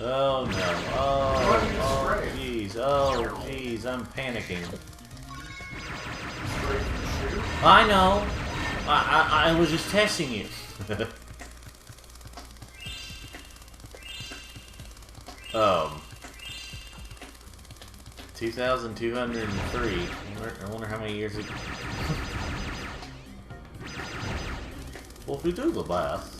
Oh no. Oh jeez. Oh jeez. I'm panicking. I know. I was just testing you. 2,203. I wonder how many years ago. Well, if we do the math.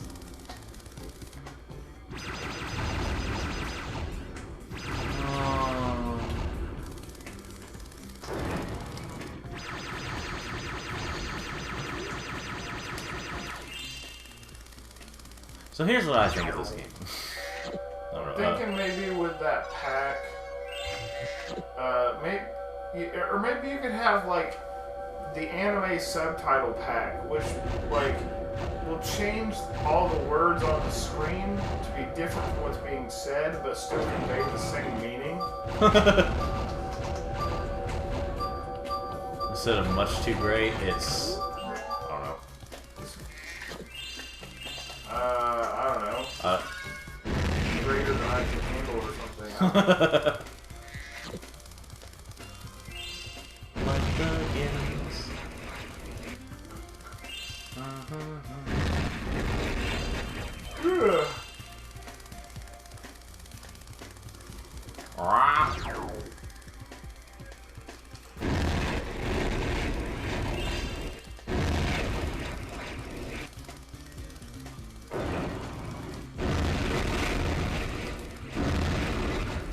So here's what I think of this game. I'm thinking maybe with that pack, maybe you could have like the anime subtitle pack, which like will change all the words on the screen to be different from what's being said, but still convey the same meaning. Instead of much too great, it's I don't know. Greater than I can handle or something. Like the games.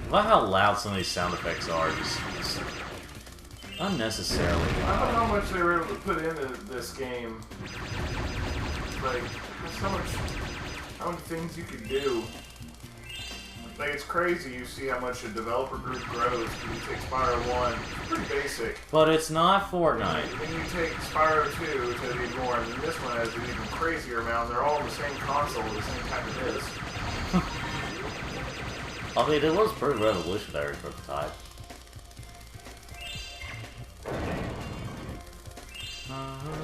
I love how loud some of these sound effects are, just unnecessarily. I don't know how much they were able to put into this game. Like, there's so much, how many things you could do. Like, it's crazy you see how much a developer group grows when you take Spyro 1. It's pretty basic. But it's not Fortnite. Then you take Spyro 2 to the more, and then this one has an even crazier amount. They're all on the same console, the same type of disc. I mean, it was pretty revolutionary for the time.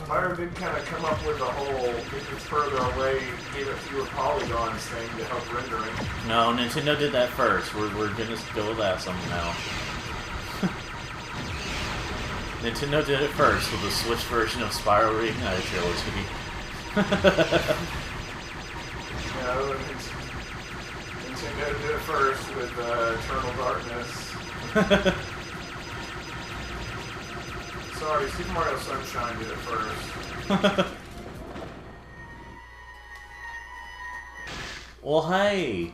Spyro did kind of come up with the whole, if it's further away, give it fewer polygons thing to help rendering. No, Nintendo did that first. We're gonna go with that somehow. Nintendo did it first with the Switch version of Spyro Reignited Trilogy. Yeah, Nintendo did it first with Eternal Darkness. Sorry, Super Mario Sunshine did it first. Well, hey!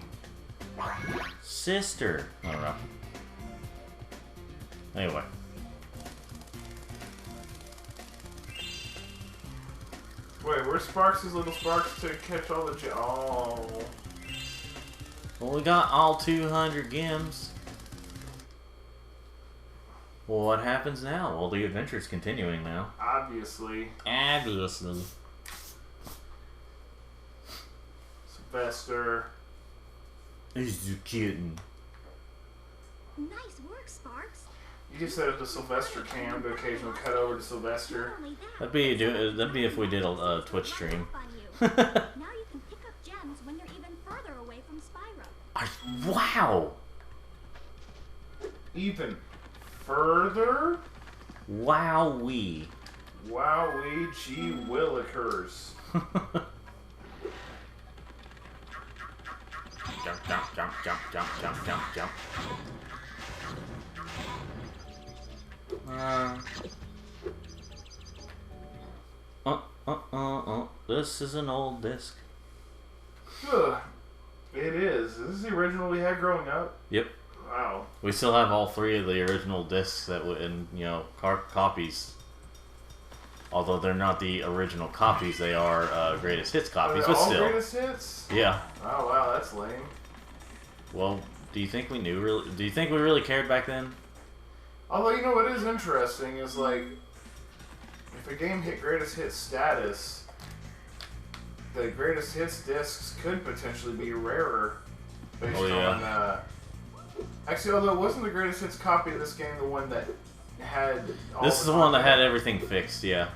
Sister! I don't know. Anyway. Wait, where's Sparks' little Sparks to catch all the oh. Well, we got all 200 gems. Well, what happens now? Well, the adventure's continuing now. Obviously. Obviously. Sylvester. He's just kidding. Nice work, Sparks. You can set up the Sylvester cam to occasionally cut over to Sylvester. That'd be if we did a Twitch stream. Now you can pick up gems when you're even further away from Spyro. Wow! Even further? Wowee. Wowee gee willikers. Jump, jump, jump, jump, jump, jump, jump, jump. This is an old disc. It is. Is this the original we had growing up? Yep. Wow. We still have all three of the original discs that were in, copies. Although they're not the original copies, they are greatest hits copies, but all still. Greatest hits? Yeah. Oh wow, that's lame. Well, do you think we really cared back then? Although, you know what is interesting is, like, if a game hit greatest hits status, the greatest hits discs could potentially be rarer based on, actually, although it wasn't the greatest hits copy of this game the one that had all This is the one that had everything fixed, yeah.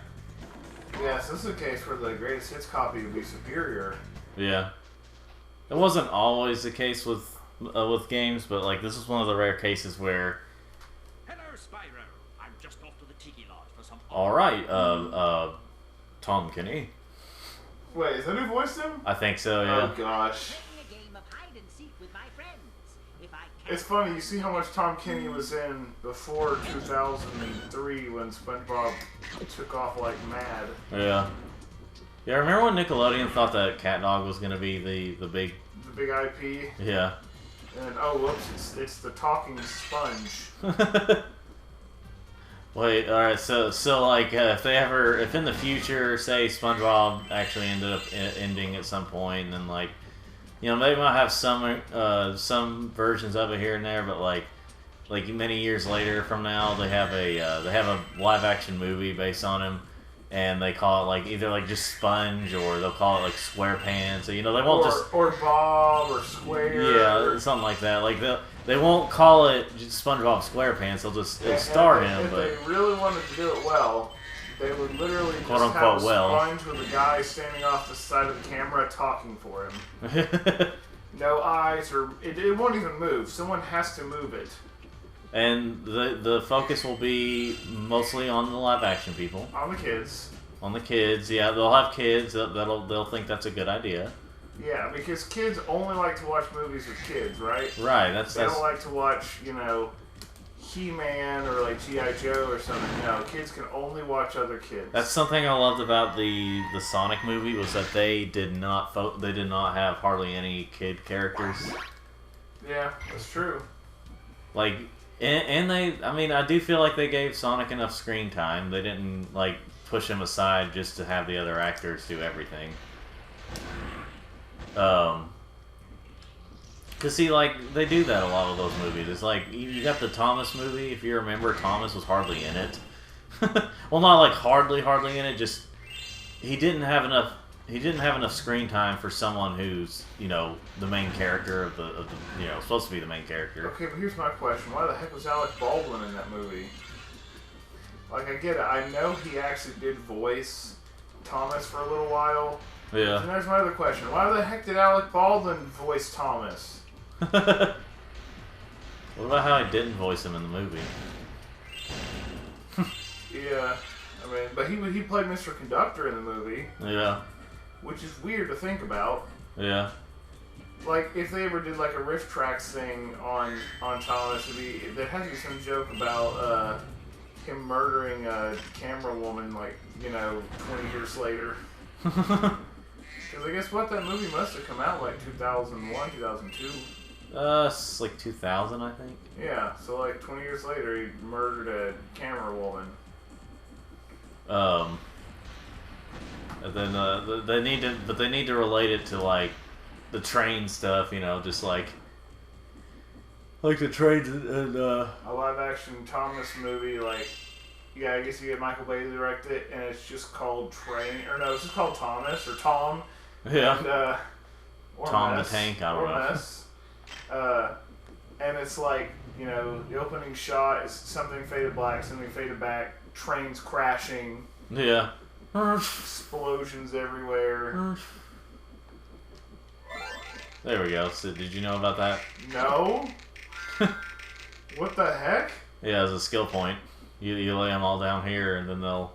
Yes, this is a case where the greatest hits copy would be superior. Yeah. It wasn't always the case with with games, but like this is one of the rare cases where. Hello, Spyro. I'm just off to the Tiki Lodge for some. All right, Tom Kenny. Wait, is that who voiced him? I think so. Yeah. Oh gosh. Playing a game of hide and seek with my friends. If I It's funny, you see how much Tom Kenny was in before 2003 when SpongeBob took off like mad. Yeah. Yeah, I remember when Nickelodeon thought that Cat Dog was gonna be the big. The big IP. Yeah. And oh, whoops! It's the talking sponge. Wait, all right. So like, if in the future, say SpongeBob actually ended up ending at some point, and then like, you know, they might have some versions of it here and there, but like many years later from now, they have a live action movie based on him. And they call it like either like just Sponge or they'll call it like SquarePants. So, you know, they won't or Bob or Square. Yeah, something like that. Like they won't call it just SpongeBob SquarePants. They'll star him. If but they really wanted to do it well, they would literally just quote have unquote a well. Sponge with a guy standing off the side of the camera talking for him. No eyes or it won't even move. Someone has to move it. And the focus will be mostly on the live action people. On the kids. On the kids, yeah. They'll have kids. They'll think that's a good idea. Yeah, because kids only like to watch movies with kids, right? Right. They don't like to watch, you know, He-Man or like G.I. Joe or something. No, kids can only watch other kids. That's something I loved about the Sonic movie was that they did not have hardly any kid characters. Yeah, that's true. Like. And I do feel like they gave Sonic enough screen time. They didn't, like, push him aside just to have the other actors do everything. Cause see, like, they do that a lot of those movies. It's like, you got the Thomas movie, if you remember, Thomas was hardly in it. Well, not like hardly in it, just, he didn't have enough screen time for someone who's, you know, the main character of the you know, supposed to be the main character. Okay, but here's my question. Why the heck was Alec Baldwin in that movie? Like, I get it. I know he actually did voice Thomas for a little while. Yeah. And there's my other question. Why the heck did Alec Baldwin voice Thomas? What about how he didn't voice him in the movie? Yeah. I mean, but he played Mr. Conductor in the movie. Yeah. Which is weird to think about. Yeah. Like, if they ever did, like, a riff tracks thing on Thomas, there has to be some joke about him murdering a camera woman, like, you know, 20 years later. Because I guess what, that movie must have come out, like, 2001, 2002. It's like 2000, I think. Yeah, so, like, 20 years later, he murdered a camera woman. And then they need to relate it to like the train stuff, you know, just like the trains and a live action Thomas movie, like, yeah, I guess you get Michael Bay to direct it, and it's just called it's just called Thomas or Tom. Yeah. And, or Tom Mess, the Tank, I don't know. Mess. And it's like, you know, the opening shot is something faded black, something faded back, trains crashing. Yeah. Explosions everywhere. There we go. So did you know about that? No. What the heck? Yeah, as a skill point. You lay them all down here, and then they'll,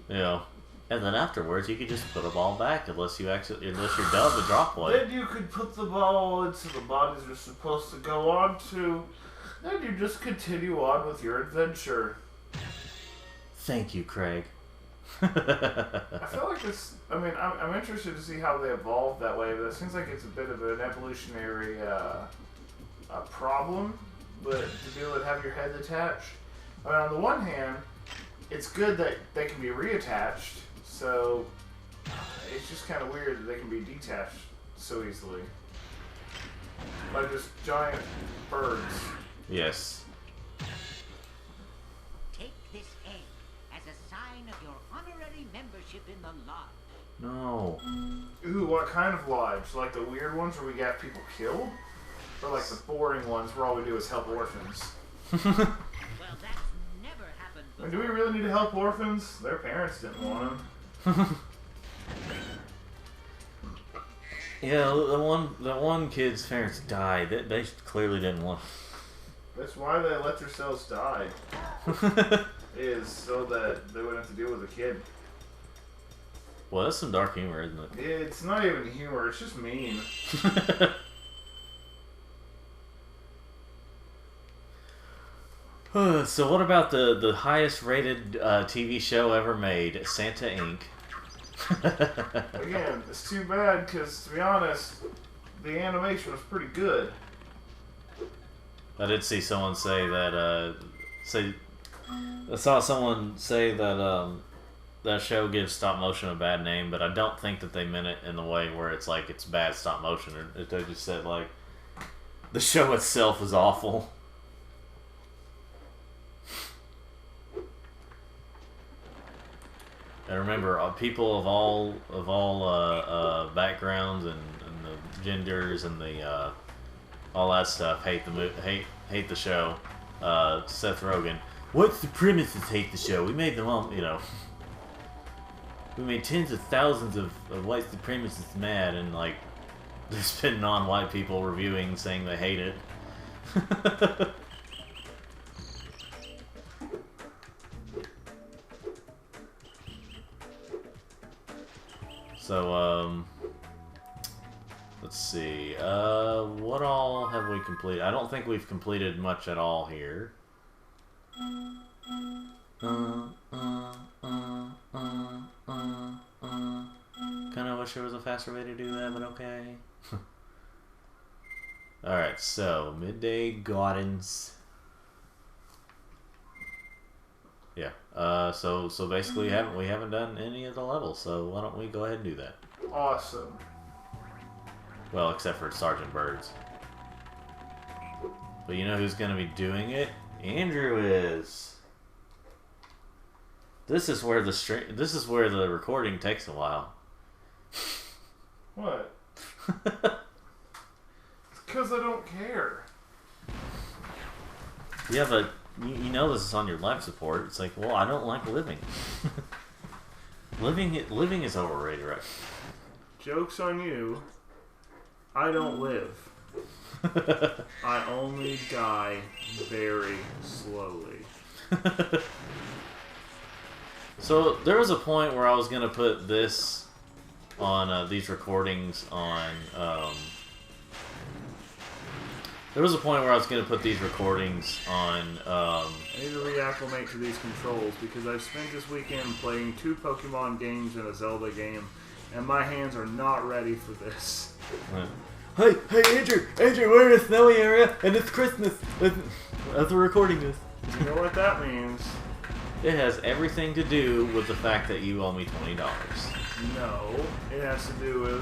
you know, and then afterwards you can just put them all back unless you're done to drop one. Then you could put the ball into the bodies you're supposed to go on to. Then you just continue on with your adventure. Thank you, Craig. I feel like this. I mean, I'm interested to see how they evolve that way, but it seems like it's a bit of an evolutionary problem. But to be able to have your head attached. I mean, on the one hand, it's good that they can be reattached. So it's just kind of weird that they can be detached so easily, like just giant birds. Yes. Take this egg as a sign of your honorary membership in the lodge. No. Ooh, what kind of lodge? Like the weird ones where we got people killed? Or like the boring ones where all we do is help orphans? Well, that's never happened I mean, before. do we really need to help orphans? Their parents didn't want them. Yeah, the one kid's parents died. They clearly didn't want. That's why they let themselves die. Is so that they wouldn't have to deal with a kid. Well, that's some dark humor, isn't it? It's not even humor. It's just mean. So what about the highest rated TV show ever made, Santa Inc.? Again, it's too bad because, to be honest, the animation was pretty good. I did see someone say that. I saw someone say that that show gives stop motion a bad name, but I don't think that they meant it in the way where it's like it's bad stop motion. They just said like the show itself is awful. And remember, people of all backgrounds and the genders and the all that stuff hate the show. Seth Rogen, white supremacists hate the show. We made them all, we made tens of thousands of white supremacists mad, and like there's been non-white people reviewing saying they hate it. So, let's see. What all have we completed? I don't think we've completed much at all here. Kinda wish there was a faster way to do that, but okay. Alright, so, Midday Gardens. Yeah. So basically we haven't done any of the levels, so why don't we go ahead and do that? Awesome. Well, except for Sergeant Birds. But you know who's gonna be doing it? Andrew is. This is where the recording takes a while. What? It's because I don't care. Yeah, but you know this is on your life support. It's like, well, I don't like living. Living is overrated, right? Joke's on you. I don't live. I only die very slowly. So there was a point where I was gonna put this on these recordings on. There was a point where I was going to put these recordings on. I need to reacclimate to these controls because I've spent this weekend playing 2 Pokemon games and a Zelda game, and my hands are not ready for this. Hey, Andrew, we're in a snowy area, and it's Christmas as we're recording this. You know what that means? It has everything to do with the fact that you owe me $20. No, it has to do with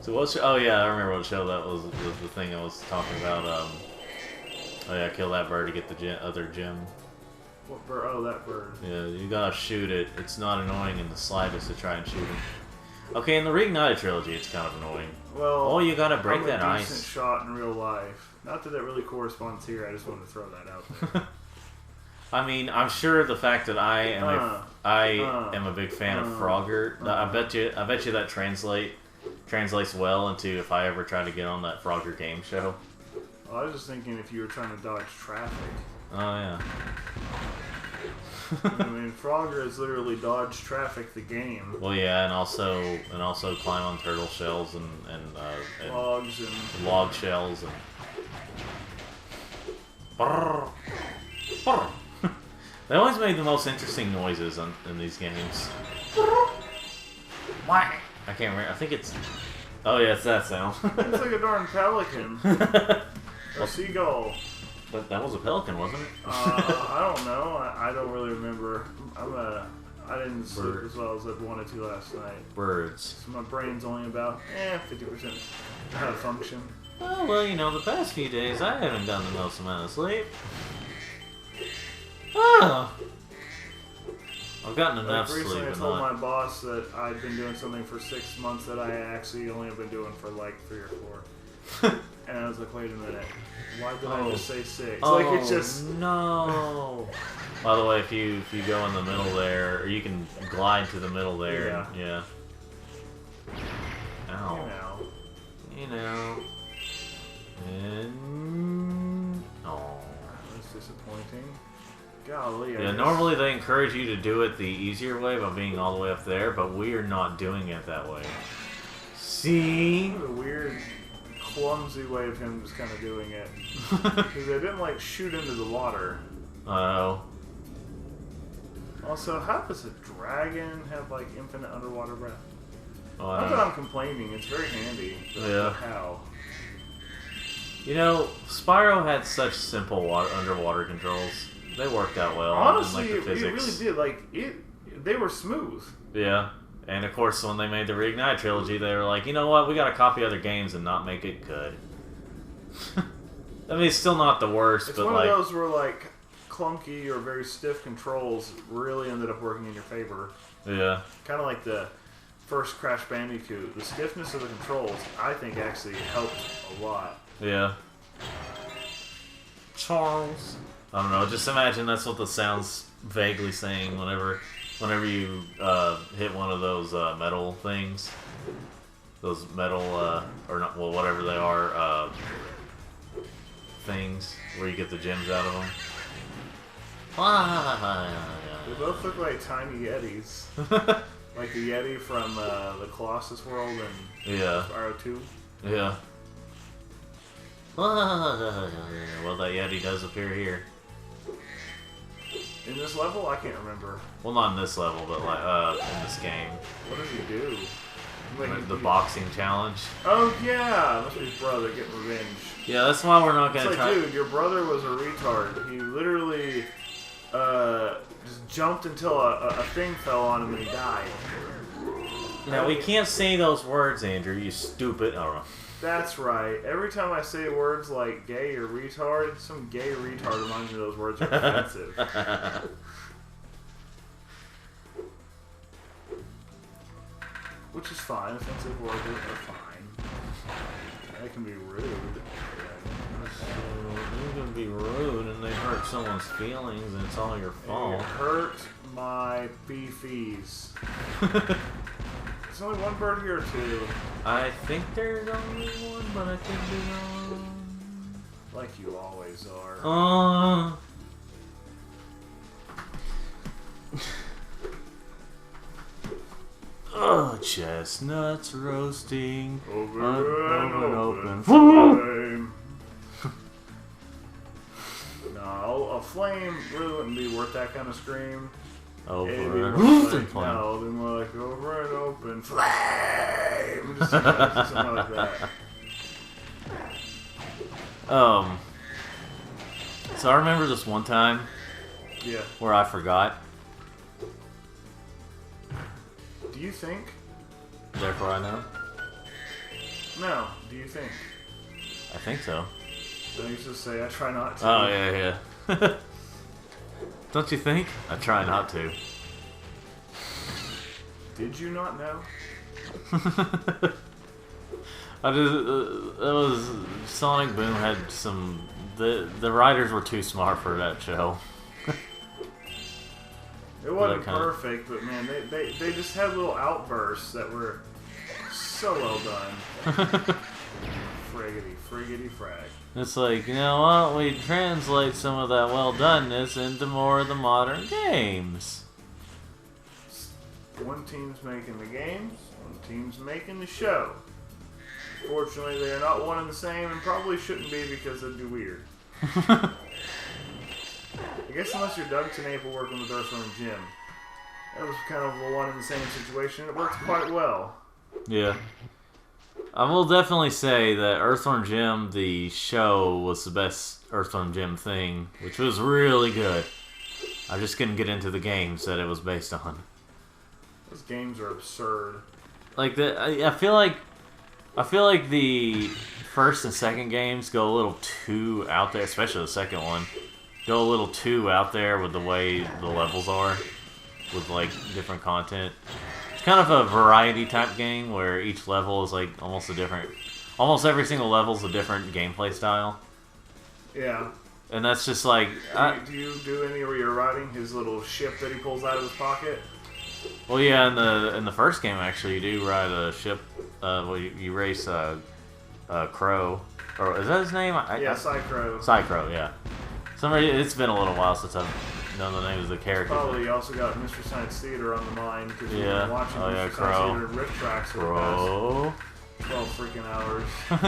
So what? Oh yeah, I remember what show that was. The thing I was talking about. Oh yeah, kill that bird to get the other gem. What bird? Oh, that bird. Yeah, you gotta shoot it. It's not annoying in the slightest to try and shoot it. Okay, in the Reignited trilogy, it's kind of annoying. Well, oh, you gotta break that I'm a ice. decent shot in real life. Not that really corresponds here. I just wanted to throw that out there. I mean, I'm sure the fact that I am a big fan of Frogger. I bet you that translates well into if I ever try to get on that Frogger game show. Well, I was just thinking if you were trying to dodge traffic. Oh yeah. I mean, Frogger is literally dodge traffic the game. Well, yeah, and also climb on turtle shells and logs and log shells and. Brrr. Brrr. They always made the most interesting noises in these games. Why? I can't remember. I think it's. Oh yeah, it's that sound. It's like a darn pelican. A seagull. But that was a pelican, wasn't it? I don't know. I don't really remember. I didn't sleep as well as I wanted to last night. Birds. So my brain's only about 50% function. Oh, well, you know, the past few days I haven't done the most amount of sleep. Oh. I've gotten enough sleep. Recently I told my boss that I'd been doing something for 6 months that I actually only have been doing for like 3 or 4. And I was like, wait a minute. Why did I just say 6? Oh, Like, it's just... no. By the way, if you go in the middle there, or you can glide to the middle there. Yeah. Ow. You know. And... Oh. That's disappointing. Golly. Yeah, normally they encourage you to do it the easier way by being all the way up there, but we are not doing it that way. See? What a weird, clumsy way of him just kind of doing it. Because they didn't, like, shoot into the water. Oh. Also, how does a dragon have, like, infinite underwater breath? Oh, Not that I'm complaining, it's very handy. But how? You know, Spyro had such simple underwater controls. They worked out well. Honestly, and, like, the it physics. really did. Like, they were smooth. Yeah. And, of course, when they made the Reignite trilogy, they were like, you know what, we gotta copy other games and not make it good. I mean, it's still not the worst, It's but, one like... of those where, like, clunky or very stiff controls really ended up working in your favor. Yeah. Kind of like the first Crash Bandicoot. The stiffness of the controls, I think, actually helped a lot. Yeah. Charles. I don't know, just imagine that's what the sound's vaguely saying whenever you hit one of those metal things. Those metal, or not, well, whatever they are, things where you get the gems out of them. They both look like tiny Yetis. Like the Yeti from the Colossus world and Spyro 2. Yeah. Well, that Yeti does appear here. In this level, I can't remember. Well, not in this level, but like in this game. What does he do? Like, The boxing challenge. Oh yeah, must be his brother getting revenge. Yeah, that's why we're not It's gonna like, try. dude, your brother was a retard. He literally just jumped until a thing fell on him and he died. Now we can't say those words, Andrew. You stupid. Oh. That's right. Every time I say words like gay or retard, some gay retard reminds me those words are offensive. Which is fine. Offensive words are fine. They can be rude. You can be rude and they hurt someone's feelings and it's all your fault. It hurt my beefies. There's only one bird here, too. I think there's only one, but I could be wrong. Like you always are. Oh, chestnuts roasting. Over and open. Flame. No, a flame really wouldn't be worth that kind of scream. Over and open. flame. No, it'd be more like over and open flame. Just something like that. So I remember this one time. Yeah. Where I forgot. Do you think? Therefore I know. No. Do you think? I think so. Don't you just say I try not to? Oh yeah. Don't you think? I try not to. Did you not know? I just it was Sonic Boom had some. The writers were too smart for that show. It wasn't perfect, but man, they just had little outbursts that were so well done. Friggity frag. It's like, you know what? We translate some of that well doneness into more of the modern games. One team's making the games, one team's making the show. Fortunately, they are not one and the same, and probably shouldn't be because that'd be weird. I guess unless you're Doug Tenaple working with Earthworm Jim. That was kind of a one and the same situation. It worked quite well. Yeah. I will definitely say that Earthworm Jim, the show, was the best Earthworm Jim thing, which was really good. I just couldn't get into the games that it was based on. Those games are absurd. Like I feel like the first and second games go a little too out there, especially the second one. Go a little too out there with the way the levels are, with like different content. It's kind of a variety type game where each level is like almost a different almost every single level's a different gameplay style. Yeah. And that's just like... Do you do any where you're riding his little ship that he pulls out of his pocket? Well, yeah, in the first game, actually, you do ride a ship. Well, you race Crow. Or is that his name? Yeah, Spyro. Spyro, yeah. It's been a little while since I've known the names of the characters. Probably also got Mr. Science Theater on the mind because you've been watching Mr. Science Crow. Theater and Rift Tracks for Crow. the past 12 freaking hours.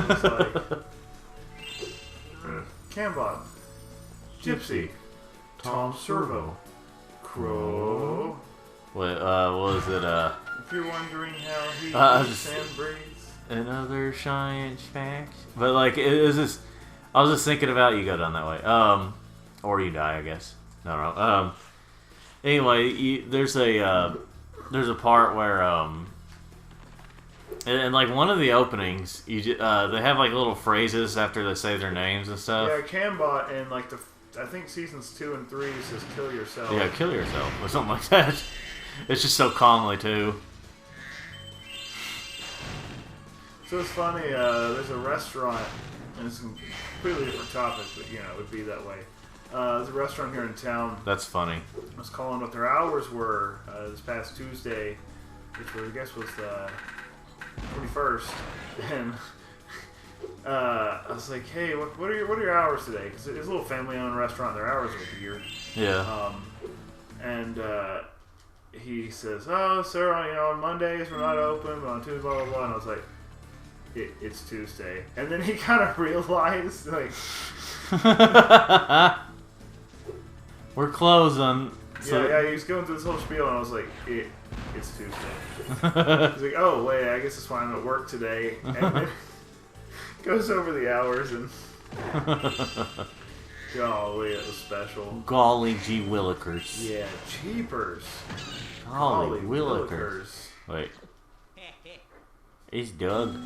It's like... Cambot. Gypsy. Tom Servo. Crow. Wait, what was it, If you're wondering how he sand breathes. Another science fact. But, like, it was just... I was just thinking about you go down that way. Or you die, I guess. No. Anyway, there's a part where, and like one of the openings, they have like little phrases after they say their names and stuff. Yeah, Cambot in like I think seasons 2 and 3 says "kill yourself." Yeah, kill yourself or something like that. It's just so calmly too. So it's funny. There's a restaurant, and it's a completely different topic, but you know it would be that way. There's a restaurant here in town. That's funny. I was calling what their hours were this past Tuesday, which I guess was the 21st, and I was like, "Hey, what are your hours today?" Because it's a little family-owned restaurant. Their hours are weird. Yeah. And he says, "Oh, sir, on Mondays we're not open, but on Tuesdays, blah blah blah." And I was like, "It's Tuesday," and then he kind of realized, like. We're closed on... So yeah, he was going through this whole spiel, and I was like, it's Tuesday. He's like, oh, wait, I guess that's why I'm at work today. And then goes over the hours, and... Golly, it was special. Golly gee willikers. Yeah, jeepers. Golly willikers. Wait. It's Doug.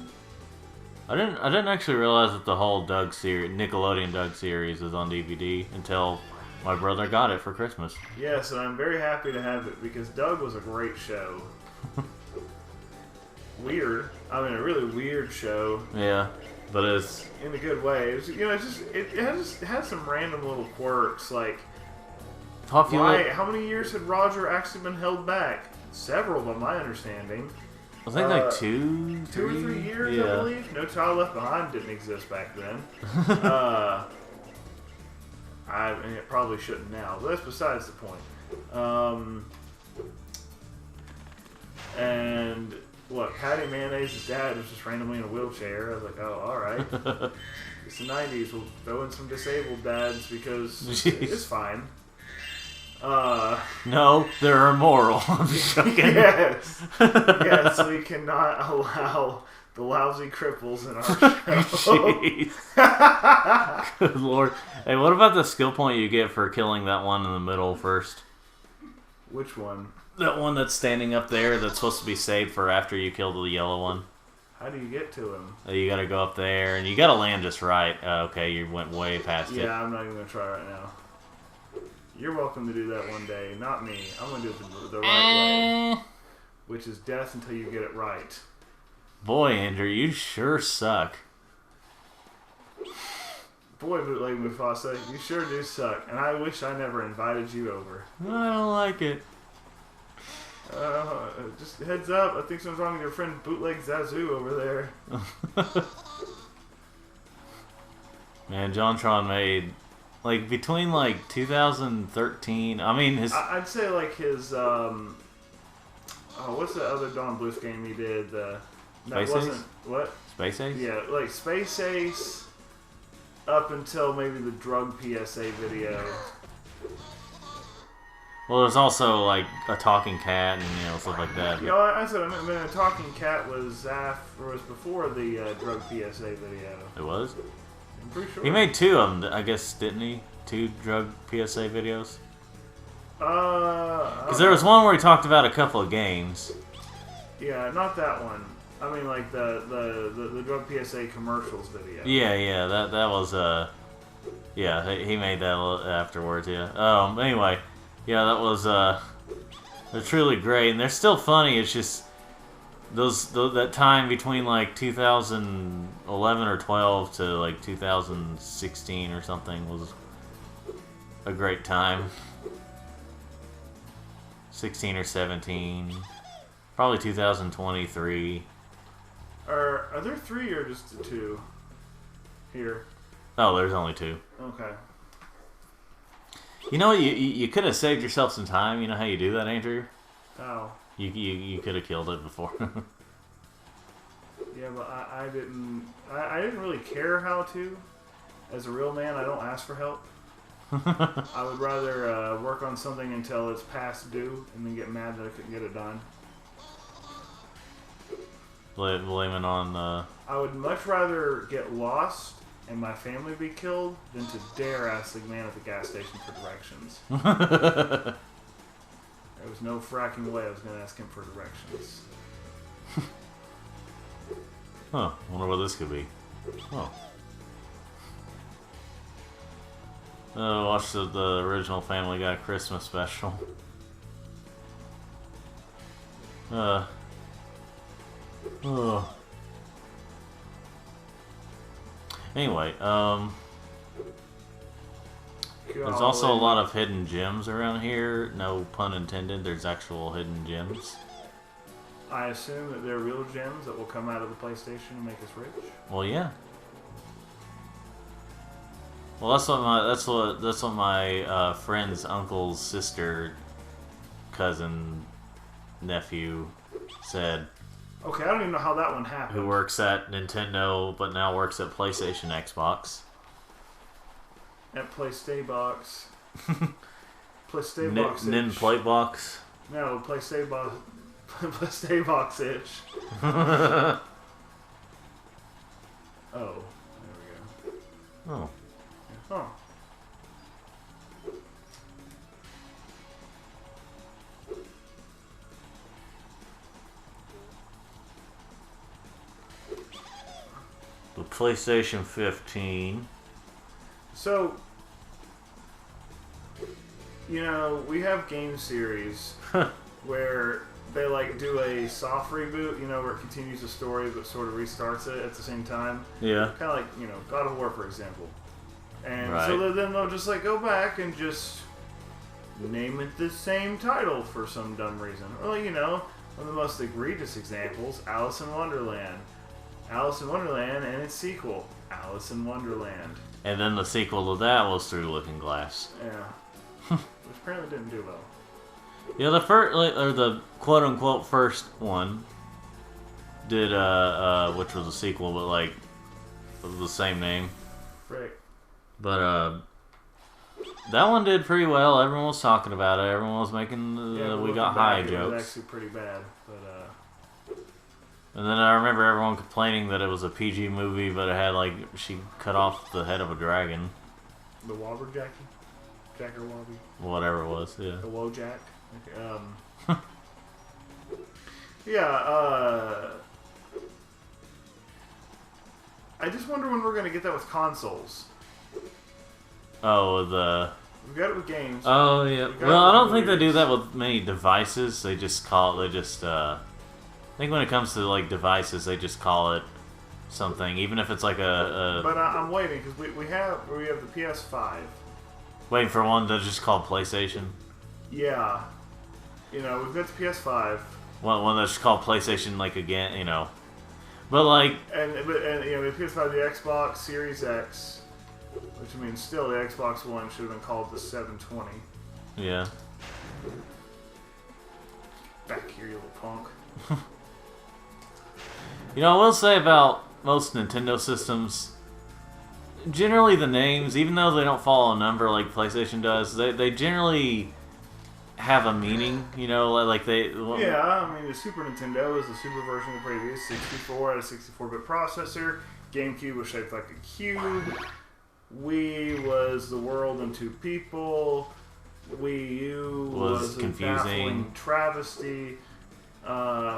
I didn't actually realize that the whole Doug series, Nickelodeon Doug series, is on DVD until my brother got it for Christmas. Yes, and I'm very happy to have it because Doug was a great show. Weird. I mean, a really weird show. Yeah, but it's in a good way. It was, it just had some random little quirks like. How many years had Roger actually been held back? Several, by my understanding. I think like 2 or 3 years, yeah. I believe. No Child Left Behind didn't exist back then. And it probably shouldn't now, but that's besides the point. And what? Patty Mayonnaise's dad was just randomly in a wheelchair. I was like, oh, all right. It's the 90s. We'll throw in some disabled dads because it's fine. No, they're immoral. I'm just joking. Yes. Yes, we cannot allow the lousy cripples in our show. Jeez. Good lord. Hey, what about the skill point you get for killing that one in the middle first? Which one? That one that's standing up there that's supposed to be saved for after you kill the yellow one. How do you get to him? You gotta go up there, and you gotta land just right. Okay, you went way past it. Yeah, I'm not even gonna try right now. You're welcome to do that one day, not me. I'm gonna do it the right way, which is death until you get it right. Boy, Andrew, you sure suck. Boy, Bootleg Mufasa, you sure do suck, and I wish I never invited you over. I don't like it. Just heads up, I think something's wrong with your friend Bootleg Zazu over there. Man, JonTron made, like, between, like, 2013, I mean, I'd say, like, his, what's the other Don Bluth game he did? Space Ace? What? Space Ace? Yeah, like, Space Ace up until maybe the drug PSA video. Well, there's also, like, a talking cat and, stuff like that. You know, I said, I mean, a talking cat was before the drug PSA video. It was? I'm pretty sure. He made 2 of them, I guess, didn't he? 2 drug PSA videos? Because there was one where he talked about a couple of games. Yeah, not that one. I mean, like, the drug PSA commercials video. Yeah, that was, yeah, he made that afterwards, yeah. Anyway, yeah, that was, they're truly great, and they're still funny, it's just, that time between like 2011 or 12 to like 2016 or something was a great time. 16 or 17, probably 2023. Are there 3 or just 2 here? Oh, there's only 2. Okay. You know, you could have saved yourself some time. You know how you do that, Andrew? Oh. You could have killed it before. Yeah, but I didn't. I didn't really care how to. As a real man, I don't ask for help. I would rather work on something until it's past due, and then get mad that I couldn't get it done. Blaming on. I would much rather get lost and my family be killed than to dare ask the man at the gas station for directions. There was no fracking way I was going to ask him for directions. Huh. Wonder what this could be. Oh. Watch the original Family Guy Christmas special. Anyway, there's also a lot of hidden gems around here. No pun intended, there's actual hidden gems. I assume that they're real gems that will come out of the PlayStation and make us rich. Well, yeah. Well, that's what my friend's uncle's sister, cousin, nephew said. Okay, I don't even know how that one happened. Who works at Nintendo, but now works at PlayStation, Xbox. At PlayStaybox. PlayStaybox. Nin Playbox. No, PlayStaybox. PlayStaybox itch. Oh, there we go. Oh. Huh. The PlayStation 15. So, you know, we have game series where they like do a soft reboot, you know, where it continues the story but sort of restarts it at the same time. Yeah. Kind of like, you know, God of War, for example. And right. so then they'll just like go back and just name it the same title for some dumb reason. Or, you know, one of the most egregious examples, Alice in Wonderland. Alice in Wonderland and its sequel, Alice in Wonderland. And then the sequel to that was Through Looking Glass. Yeah. Which apparently didn't do well. Yeah, the first, or the quote-unquote first one did, which was a sequel, but like, the same name. Right. But, that one did pretty well. Everyone was talking about it. Everyone was making we got high jokes. It was actually pretty bad, but and then I remember everyone complaining that it was a PG movie, but it had like she cut off the head of a dragon. The Wobberjacky? Jacker Wobby? Whatever it was, yeah. The Wojak? Okay, yeah, I just wonder when we're going to get that with consoles. Oh, We've got it with games. Oh, yeah. Well, I don't think they do that with many devices. They just I think when it comes to, like, devices, they just call it something, even if it's like a... But I'm waiting, because we have the PS5. Waiting for one that's just called PlayStation? Yeah. You know, we've got the PS5. One that's called PlayStation, like, again, you know. But, like... And you know, the PS5, the Xbox Series X, which means still the Xbox One should have been called the 720. Yeah. Back here, you little punk. You know, I will say about most Nintendo systems, generally the names, even though they don't follow a number like PlayStation does, they generally have a meaning, you know, like they... Well, yeah, I mean, the Super Nintendo is the super version of the previous 64 had a 64-bit processor, GameCube was shaped like a cube, Wii was the world and two people, Wii U was a baffling travesty,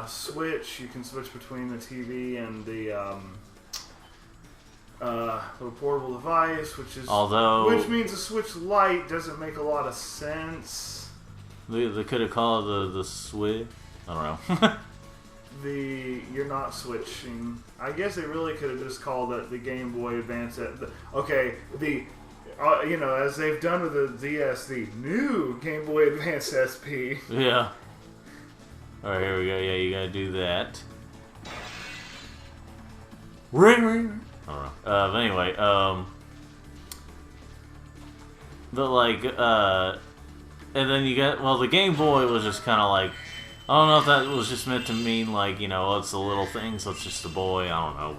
Switch, you can switch between the TV and the little portable device, which means the Switch Lite doesn't make a lot of sense. They could have called it the Switch. I don't know. you're not switching. I guess they really could have just called it the Game Boy Advance. Okay, you know, as they've done with the DS, the new Game Boy Advance SP. Yeah. Alright, here we go. Yeah, you gotta do that. Ring, ring. I don't know. But anyway, but like, and then you got, well, the Game Boy was just kind of like, I don't know if that was just meant to mean like, you know, it's the little things, so it's just a boy, I don't know,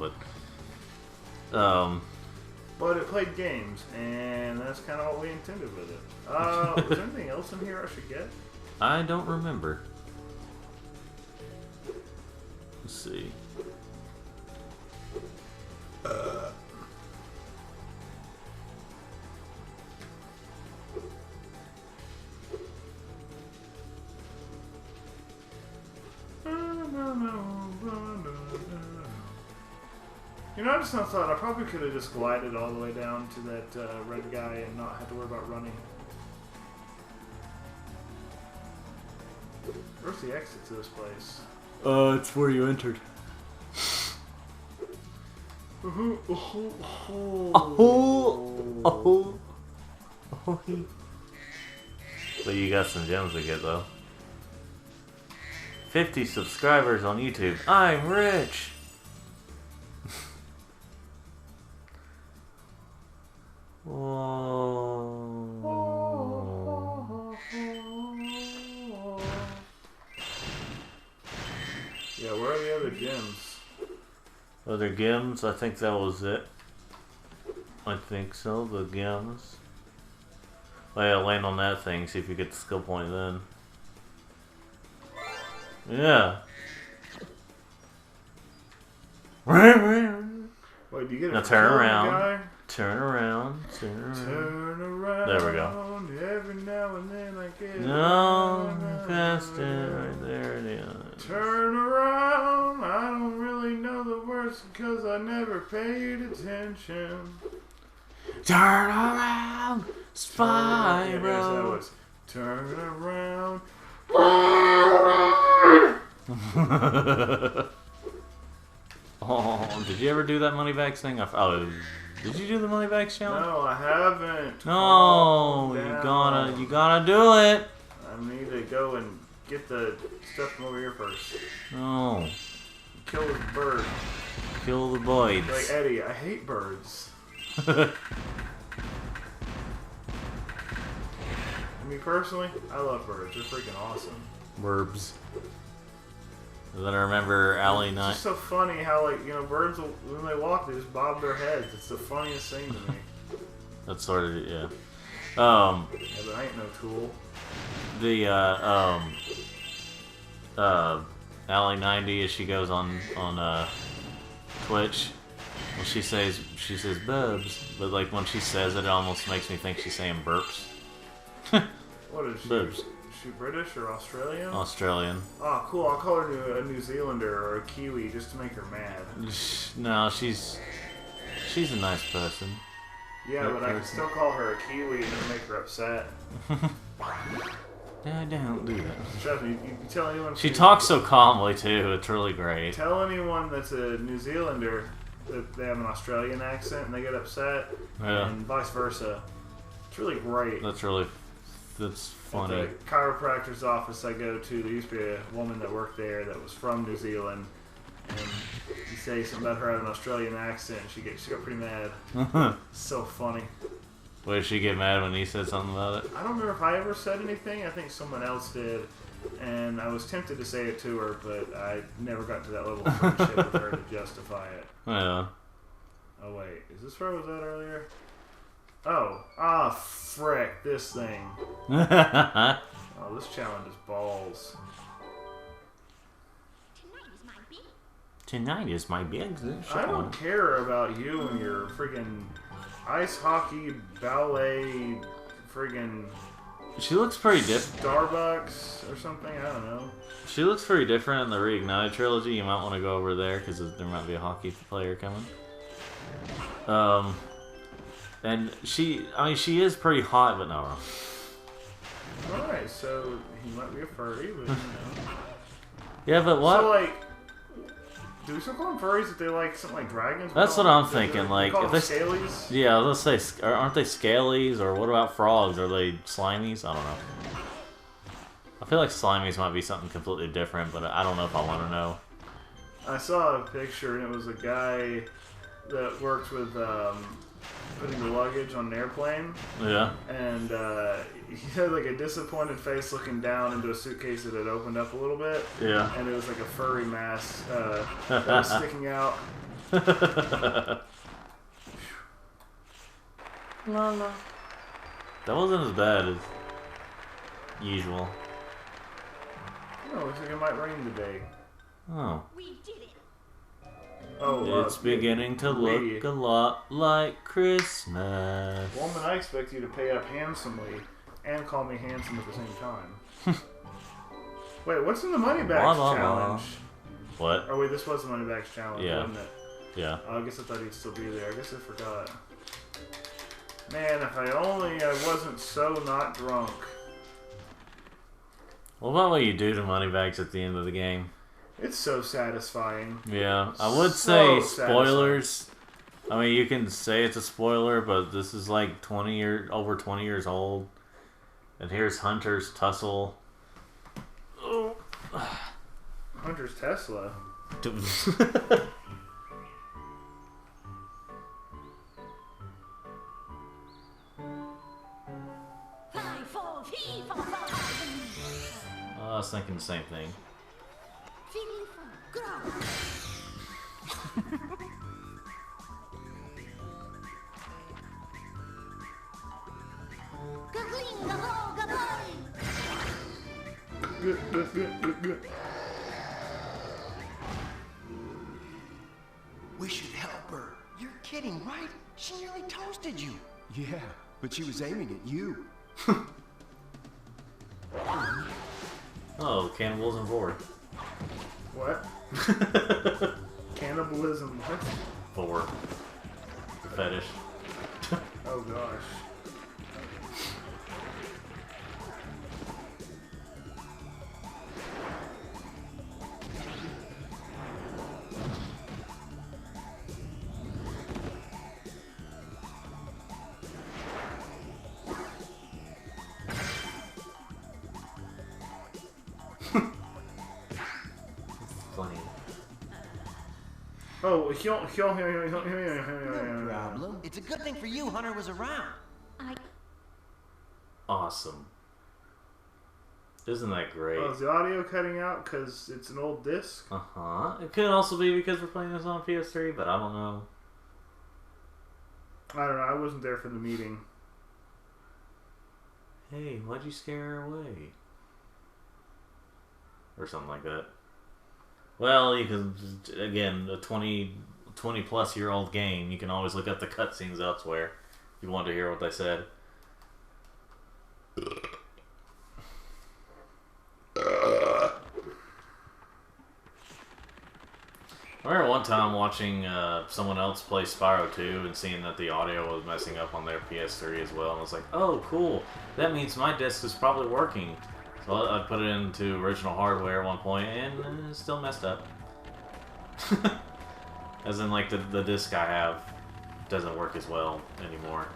but, but it played games, and that's kind of what we intended with it. Was there anything else in here I should get? I don't remember. Let's see. You know, I just thought I probably could have just glided all the way down to that red guy and not have to worry about running. Where's the exit to this place? It's where you entered. But you got some gems to get though. 50 subscribers on YouTube. I'm rich. Whoa. Yeah, where are the other gems? Other gems? I think that was it. I think so, the gems. Oh yeah, land on that thing, see if you get the skill point then. Yeah. Wait, do you get now a turn around. Guy? Turn around. Turn around. Turn around. There we go. Every now and then I get No, past it right there it is. Turn around. I don't really know the words because I never paid attention. Turn around, Spyro. Turn around. Oh, did you ever do that money bags thing? Oh, did you do the money bags challenge? No, I haven't. No, you gotta do it. I need to go and get the stuff from over here first. No. Kill this bird. Kill the boys. Like Eddie, I hate birds. Me personally, I love birds. They're freaking awesome. Burbs. And then I remember Alley It's Night. just so funny how, like, you know, birds, when they walk, they just bob their heads. It's the funniest thing to me. That's sort of, yeah. Yeah, but I ain't no tool. The, Alley 90, as she goes on Twitch, well, she says bubs, but, like, when she says it, it almost makes me think she's saying burps. What is she? Bubs. Is she British or Australian? Australian. Oh, cool. I'll call her a New Zealander or a Kiwi just to make her mad. No, she's a nice person. Yeah, That but I can person. still call her a Kiwi and it'll make her upset. No, don't do that. Trust me, you tell anyone... She talks so calmly, too. It's really great. Tell anyone that's a New Zealander that they have an Australian accent and they get upset, Yeah. and vice versa. It's really great. That's funny. At the chiropractor's office I go to, there used to be a woman that worked there that was from New Zealand, and you say something about her having an Australian accent, she got pretty mad. It's so funny. What, did she get mad when he said something about it? I don't remember if I ever said anything. I think someone else did, and I was tempted to say it to her, but I never got to that level of friendship with her to justify it. Yeah. Oh wait, is this where I was at earlier? Oh, frick, this thing. Oh, this challenge is balls. Tonight is my big. Tonight is my big I show. don't care about you and your friggin' ice hockey, ballet, friggin' She looks pretty different. Starbucks or something, I don't know. She looks pretty different in the Reignited trilogy. You might want to go over there because there might be a hockey player coming. And she is pretty hot, but no. Alright, so he might be a furry, but you know. Yeah, but what? So, like, Do we still call them furries if they like something like dragons? That's what I'm thinking. Like, if they scalies? Yeah, let's say, aren't they scalies? Or what about frogs? Are they slimies? I don't know. I feel like slimies might be something completely different, but I don't know if I want to know. I saw a picture, and it was a guy that works with putting the luggage on an airplane. Yeah. And he had like a disappointed face looking down into a suitcase that had opened up a little bit. Yeah. And it was like a furry mask that was sticking out. La la. That wasn't as bad as usual. Oh, looks like it might rain today. Oh. We did it. Oh, It's beginning to look a lot like Christmas. Woman, I expect you to pay up handsomely and call me handsome at the same time. Wait, what's in the money bags challenge? What? Oh wait, this was the money bags challenge, wasn't it? Yeah. Oh, I guess I thought he'd still be there. I guess I forgot. Man, if I wasn't so not drunk. What about what you do to money bags at the end of the game? It's so satisfying. Yeah, I would say spoilers. I mean, you can say it's a spoiler, but this is like over 20 years old. And here's Hunter's tussle. Oh. Hunter's Tesla. I was thinking the same thing. Good. We should help her. You're kidding, right? She nearly toasted you. Yeah, but she was aiming at you. Oh, cannibalism 4. What? Cannibalism what? 4. The fetish. Oh gosh. Funny. Oh, No problem. It's a good thing for you Hunter was around. Awesome. Isn't that great? Oh, is the audio cutting out because it's an old disc? Uh-huh. It could also be because we're playing this on PS3, but I don't know. I don't know. I wasn't there for the meeting. Hey, why'd you scare her away? Or something like that. Well, you can, again, a 20 plus year old game, you can always look up the cutscenes elsewhere if you want to hear what they said. I remember one time watching someone else play Spyro 2 and seeing that the audio was messing up on their PS3 as well, and I was like, oh cool, that means my disc is probably working. So I put it into original hardware at one point, and it's still messed up. As in, like, the disc I have doesn't work as well anymore.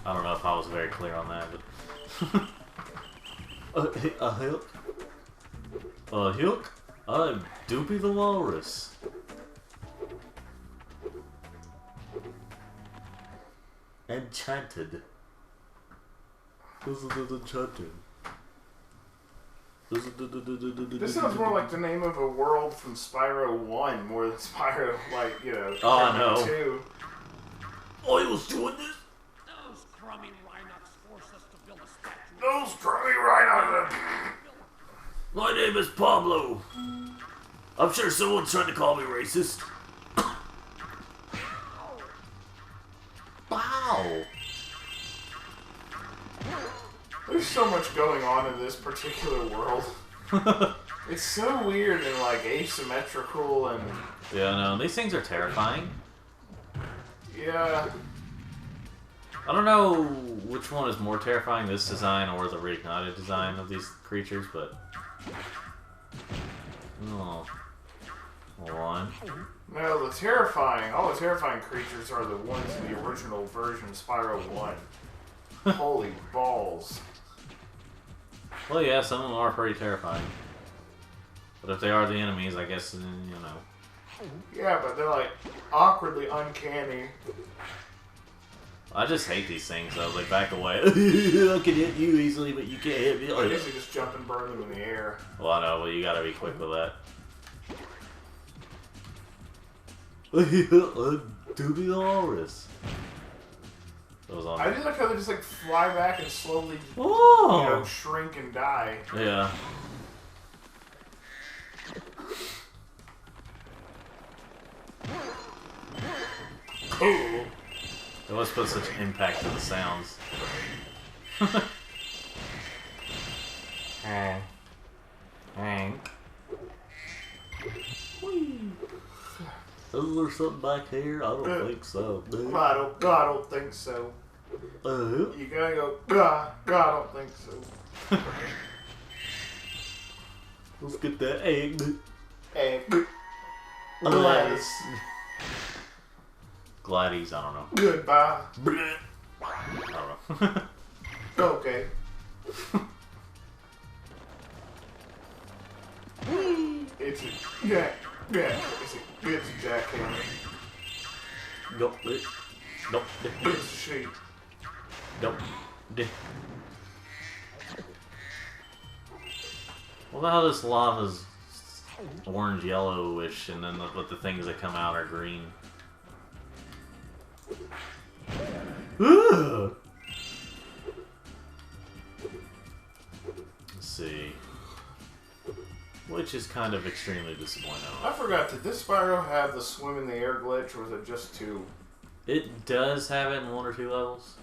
I don't know if I was very clear on that, but... a hook? A hook? I'm Doopy the Walrus. Enchanted. Isn't it enchanted? This sounds more like the name of a world from Spyro 1 more than Spyro, like, you know, oh, I know. 2. I was doing this? Those crummy Rhinox forced us to build a statue. Those crummy rhinos! My name is Pablo. I'm sure someone's trying to call me racist. Wow. There's so much going on in this particular world. It's so weird and, like, asymmetrical and... Yeah, no, these things are terrifying. Yeah. I don't know which one is more terrifying, this design or the reignited design of these creatures, but... Oh. 1. No, all the terrifying creatures are the ones in the original version of Spyro 1. Holy balls. Well, yeah, some of them are pretty terrifying. But if they are the enemies, I guess, you know. Yeah, but they're like awkwardly uncanny. I just hate these things, though. They back away. I can hit you easily, but you can't hit me. I guess you just jump and burn them in the air. Well, I know, but you gotta be quick with that. Doobie Walrus. I do like how they just like fly back and slowly, shrink and die. Yeah. Cool. They always put such impact to the sounds. Hank. Is there something back here? I don't think so, dude. I don't think so. You gotta go, God, I don't think so. Let's get that egg. Egg. Gladys. Gladys, I don't know. Goodbye. I don't know. Okay. It's a jackhammer. Nope. Nope. It's a sheep. Nope. Well, how this lava's orange yellowish, and then but the things that come out are green. Ugh. Let's see. Which is kind of extremely disappointing. I forgot, did this Spyro have the swim in the air glitch, or was it just 2? It does have it in 1 or 2 levels.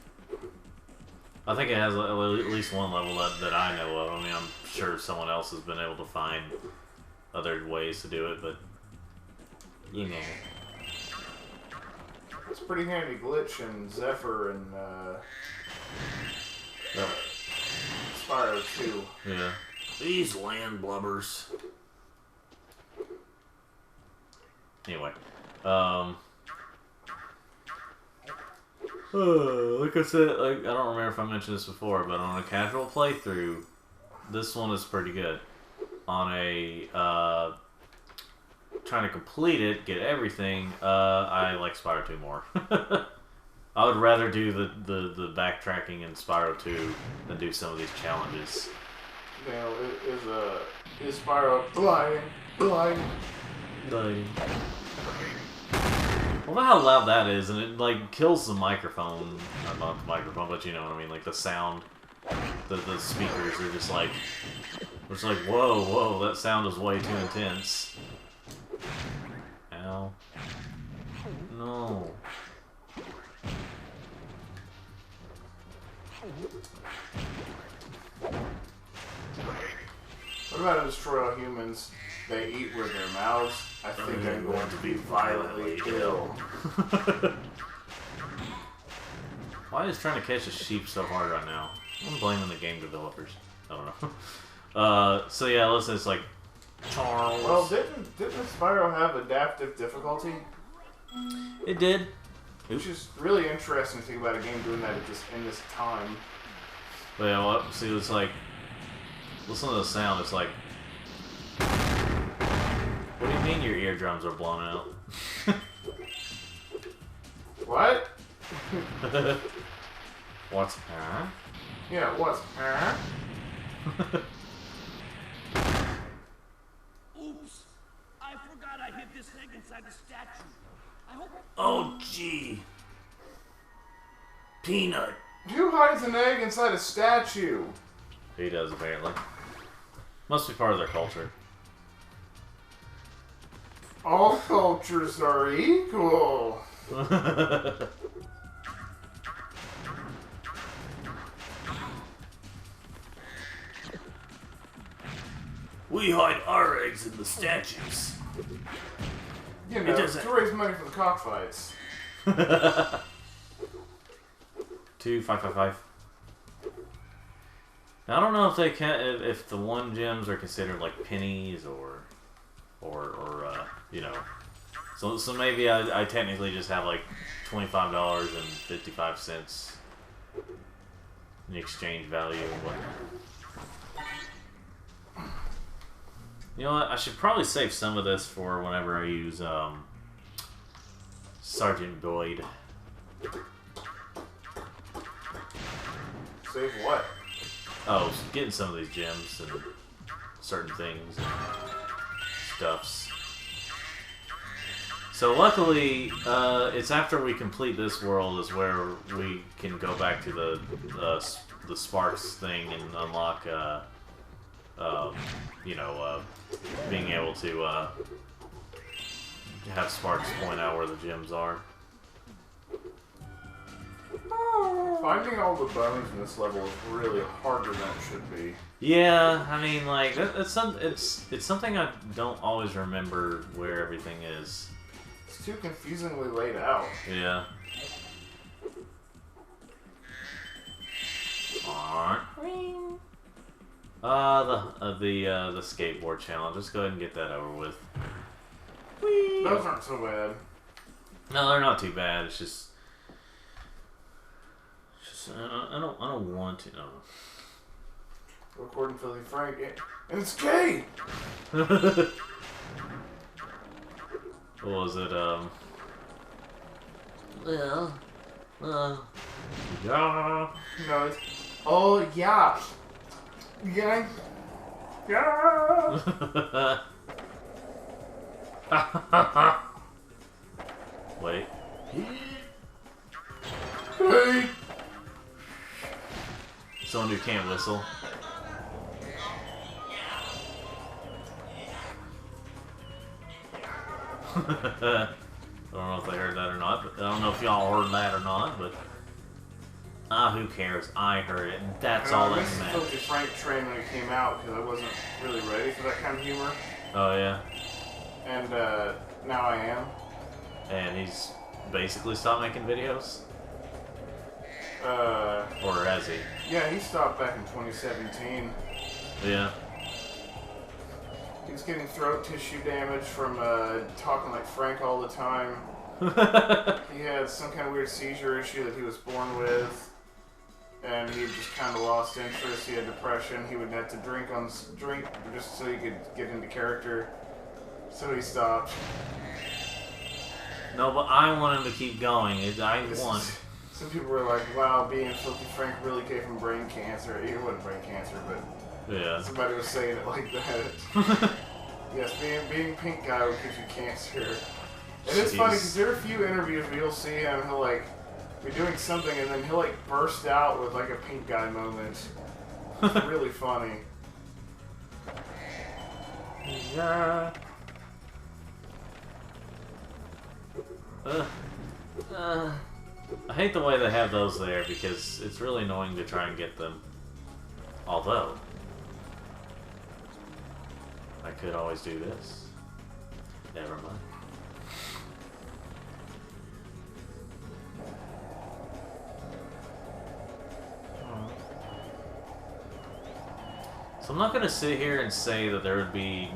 I think it has at least 1 level that I know of. I mean, I'm sure someone else has been able to find other ways to do it, but you know. It's a pretty handy glitch in Zephyr and Spyro 2. Yeah. These land blubbers. Anyway, like I said, like I don't remember if I mentioned this before, but on a casual playthrough, this one is pretty good. On a trying to complete it, get everything, I like Spyro 2 more. I would rather do the backtracking in Spyro 2 than do some of these challenges. Now, is Spyro flying? Well, how loud that is, and it like kills the microphone. Not the microphone, but you know what I mean. Like the sound, the speakers are just like, it's like whoa, that sound is way too intense. Ow. No. What about destroy all humans? They eat with their mouths. I think I'm going to be violently ill. Why is trying to catch a sheep so hard right now? I'm blaming the game developers. I don't know. So yeah, listen, it's like Charles. Well, didn't the Spyro have adaptive difficulty? It did. Which is really interesting to think about a game doing that in this time. But yeah, well, see, it's like, listen to the sound. It's like, what do you mean your eardrums are blown out? What? What's huh? Yeah, what's huh? Oops! I forgot I hid this egg inside the statue. I hope. Oh, gee. Peanut. Who hides an egg inside a statue? He does, apparently. Must be part of their culture. All cultures are equal. We hide our eggs in the statues. You know, to raise money for the cockfights. 25555. Now, I don't know if they can, if the 1 gems are considered like pennies or or you know, so maybe I technically just have like $25.55 in exchange value and whatnot. You know what? I should probably save some of this for whenever I use Sergeant Boyd. Save what? Oh, getting some of these gems and certain things and stuffs. So luckily, it's after we complete this world is where we can go back to the Sparks thing and unlock, you know, being able to have Sparks point out where the gems are. Finding all the bones in this level is really harder than it should be. Yeah, I mean, like it's something I don't always remember where everything is. It's too confusingly laid out. Yeah. The skateboard challenge. Let's go ahead and get that over with. Whee! Those aren't so bad. No, they're not too bad. It's just I don't want to. No. Recording Philly Frank, and it's gay. What was it? Well, yeah. No, it's oh yeah, yeah, yeah. Wait. Hey. Someone who can't whistle. I don't know if they heard that or not, but I don't know if y'all heard that or not, but who cares? I heard it, and that's all that matters. I missed the Frank train when it came out because I wasn't really ready for that kind of humor. Oh yeah. And now I am. And he's basically stopped making videos. Or has he? Yeah, he stopped back in 2017. Yeah. He was getting throat tissue damage from talking like Frank all the time. He had some kind of weird seizure issue that he was born with, and he just kind of lost interest. He had depression. He would have to drink just so he could get into character. So he stopped. No, but I want him to keep going. Some people were like, "Wow, being Filthy Frank really gave him brain cancer." It wasn't brain cancer, but yeah. Somebody was saying it like that. Yes, being pink guy will give you cancer. And it's funny because there are a few interviews where you'll see him, he'll like be doing something and then he'll like burst out with like a pink guy moment. It's really funny. Yeah. I hate the way they have those there because it's really annoying to try and get them. Although, I could always do this. Never mind. So I'm not going to sit here and say that there would be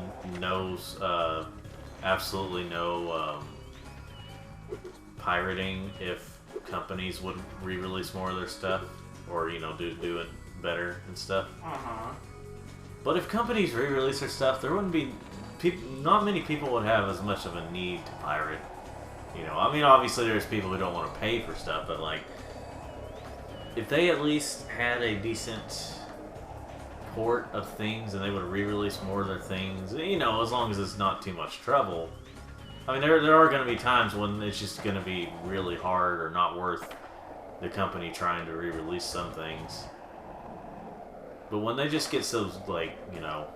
absolutely no pirating if companies would re-release more of their stuff, or you know, do it better and stuff. But if companies re-release their stuff, there wouldn't be not many people would have as much of a need to pirate. You know, I mean, obviously there's people who don't want to pay for stuff, but like, if they at least had a decent port of things and they would re-release more of their things, you know, as long as it's not too much trouble. I mean, there are going to be times when it's just going to be really hard or not worth the company trying to re-release some things. But when they just get so, like, you know...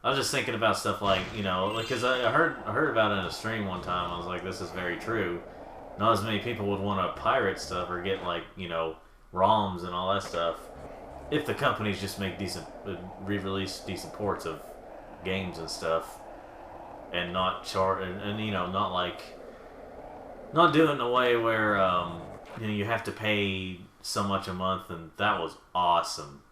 I was just thinking about stuff like, you know, because I heard about it in a stream one time. I was like, this is very true. Not as many people would want to pirate stuff or get, like, you know, ROMs and all that stuff if the companies just make decent, re-release decent ports of games and stuff. And not charge, and you know, not do it in a way where you know, you have to pay so much a month, and that was awesome.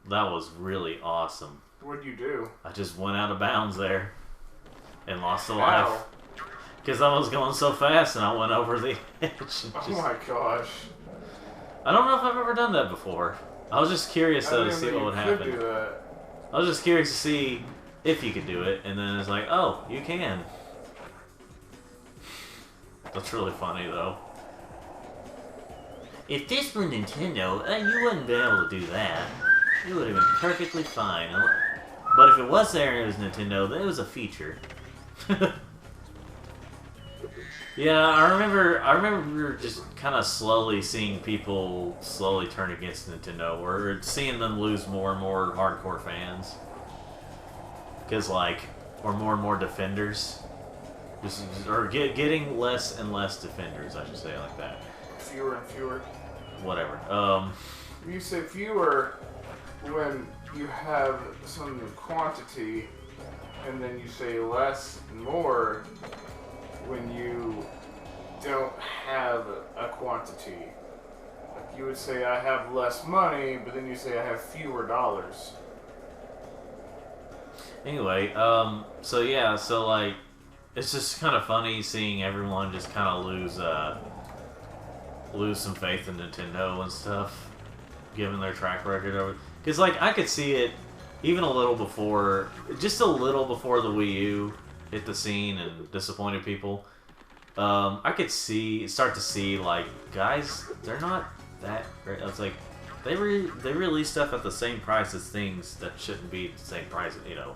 that was really awesome. What'd you do? I just went out of bounds there and lost a life. Because I was going so fast and I went over the edge. Oh my gosh. I don't know if I've ever done that before. I was just curious though to see what would happen. Do that. I was just curious to see if you could do it, and then it's like, oh, you can. That's really funny though. If this were Nintendo, you wouldn't be able to do that. It would have been perfectly fine. But if it was there and it was Nintendo, then it was a feature. Yeah, I remember just kind of slowly seeing people slowly turn against Nintendo, or seeing them lose more and more hardcore fans. Because, like, or more and more defenders. Or getting less and less defenders, I should say it like that. Fewer and fewer. Whatever. You say fewer when you have some quantity, and then you say less and more when you don't have a quantity. Like you would say, I have less money, but then you say I have fewer dollars. Anyway, so yeah, so like, it's just kind of funny seeing everyone just kind of lose some faith in Nintendo and stuff, given their track record over. Because like, I could see it even a little before, just a little before the Wii U hit the scene and disappointed people. I could start to see like, guys, they're not that great. I was like, they release stuff at the same price as things that shouldn't be the same price, you know.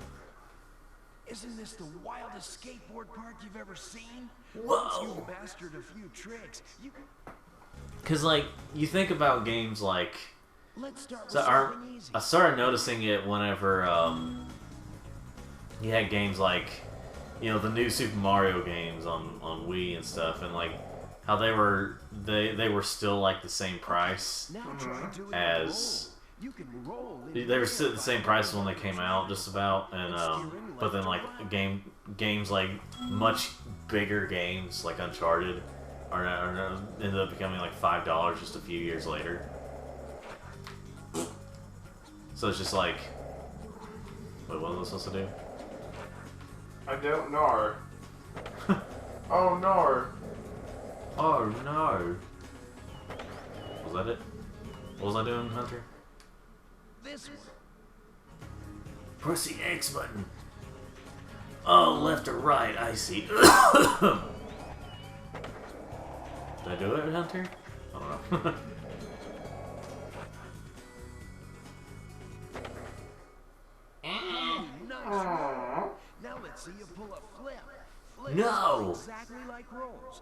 Isn't this the wildest skateboard park you've ever seen? Whoa! Once you mastered a few tricks, you... Cause like, you think about games like, Let's start with so something easy. I started noticing it whenever you had games like, you know, the new Super Mario games on Wii and stuff, and like how they were still like the same price as they were still the same price when they came out, just about, and but then like games like much bigger games like Uncharted are ended up becoming like $5 just a few years later. So it's just like, wait, what was I supposed to do? I don't know. Oh no. Oh no. Was that it? What was I doing, Hunter? This one. Press the X button. Oh, left or right, I see. Did I do it, Hunter? I don't know. Nice. Now let's see you pull a flip. Flips No! exactly like rolls.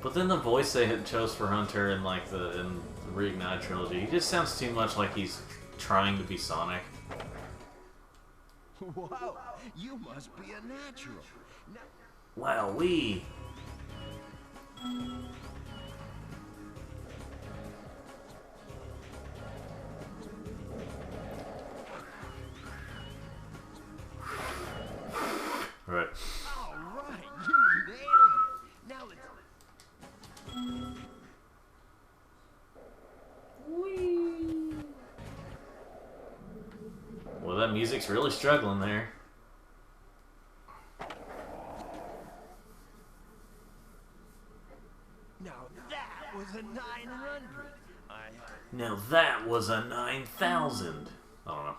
But then the voice they had chose for Hunter in like in the Reignite trilogy, he just sounds too much like he's trying to be Sonic. Wow, you must be a natural. Now, Wow, we. Right. all right, you nailed it. Now let's... Well, that music's really struggling there. Now that was a 900. Now that was a 9,000. I don't know.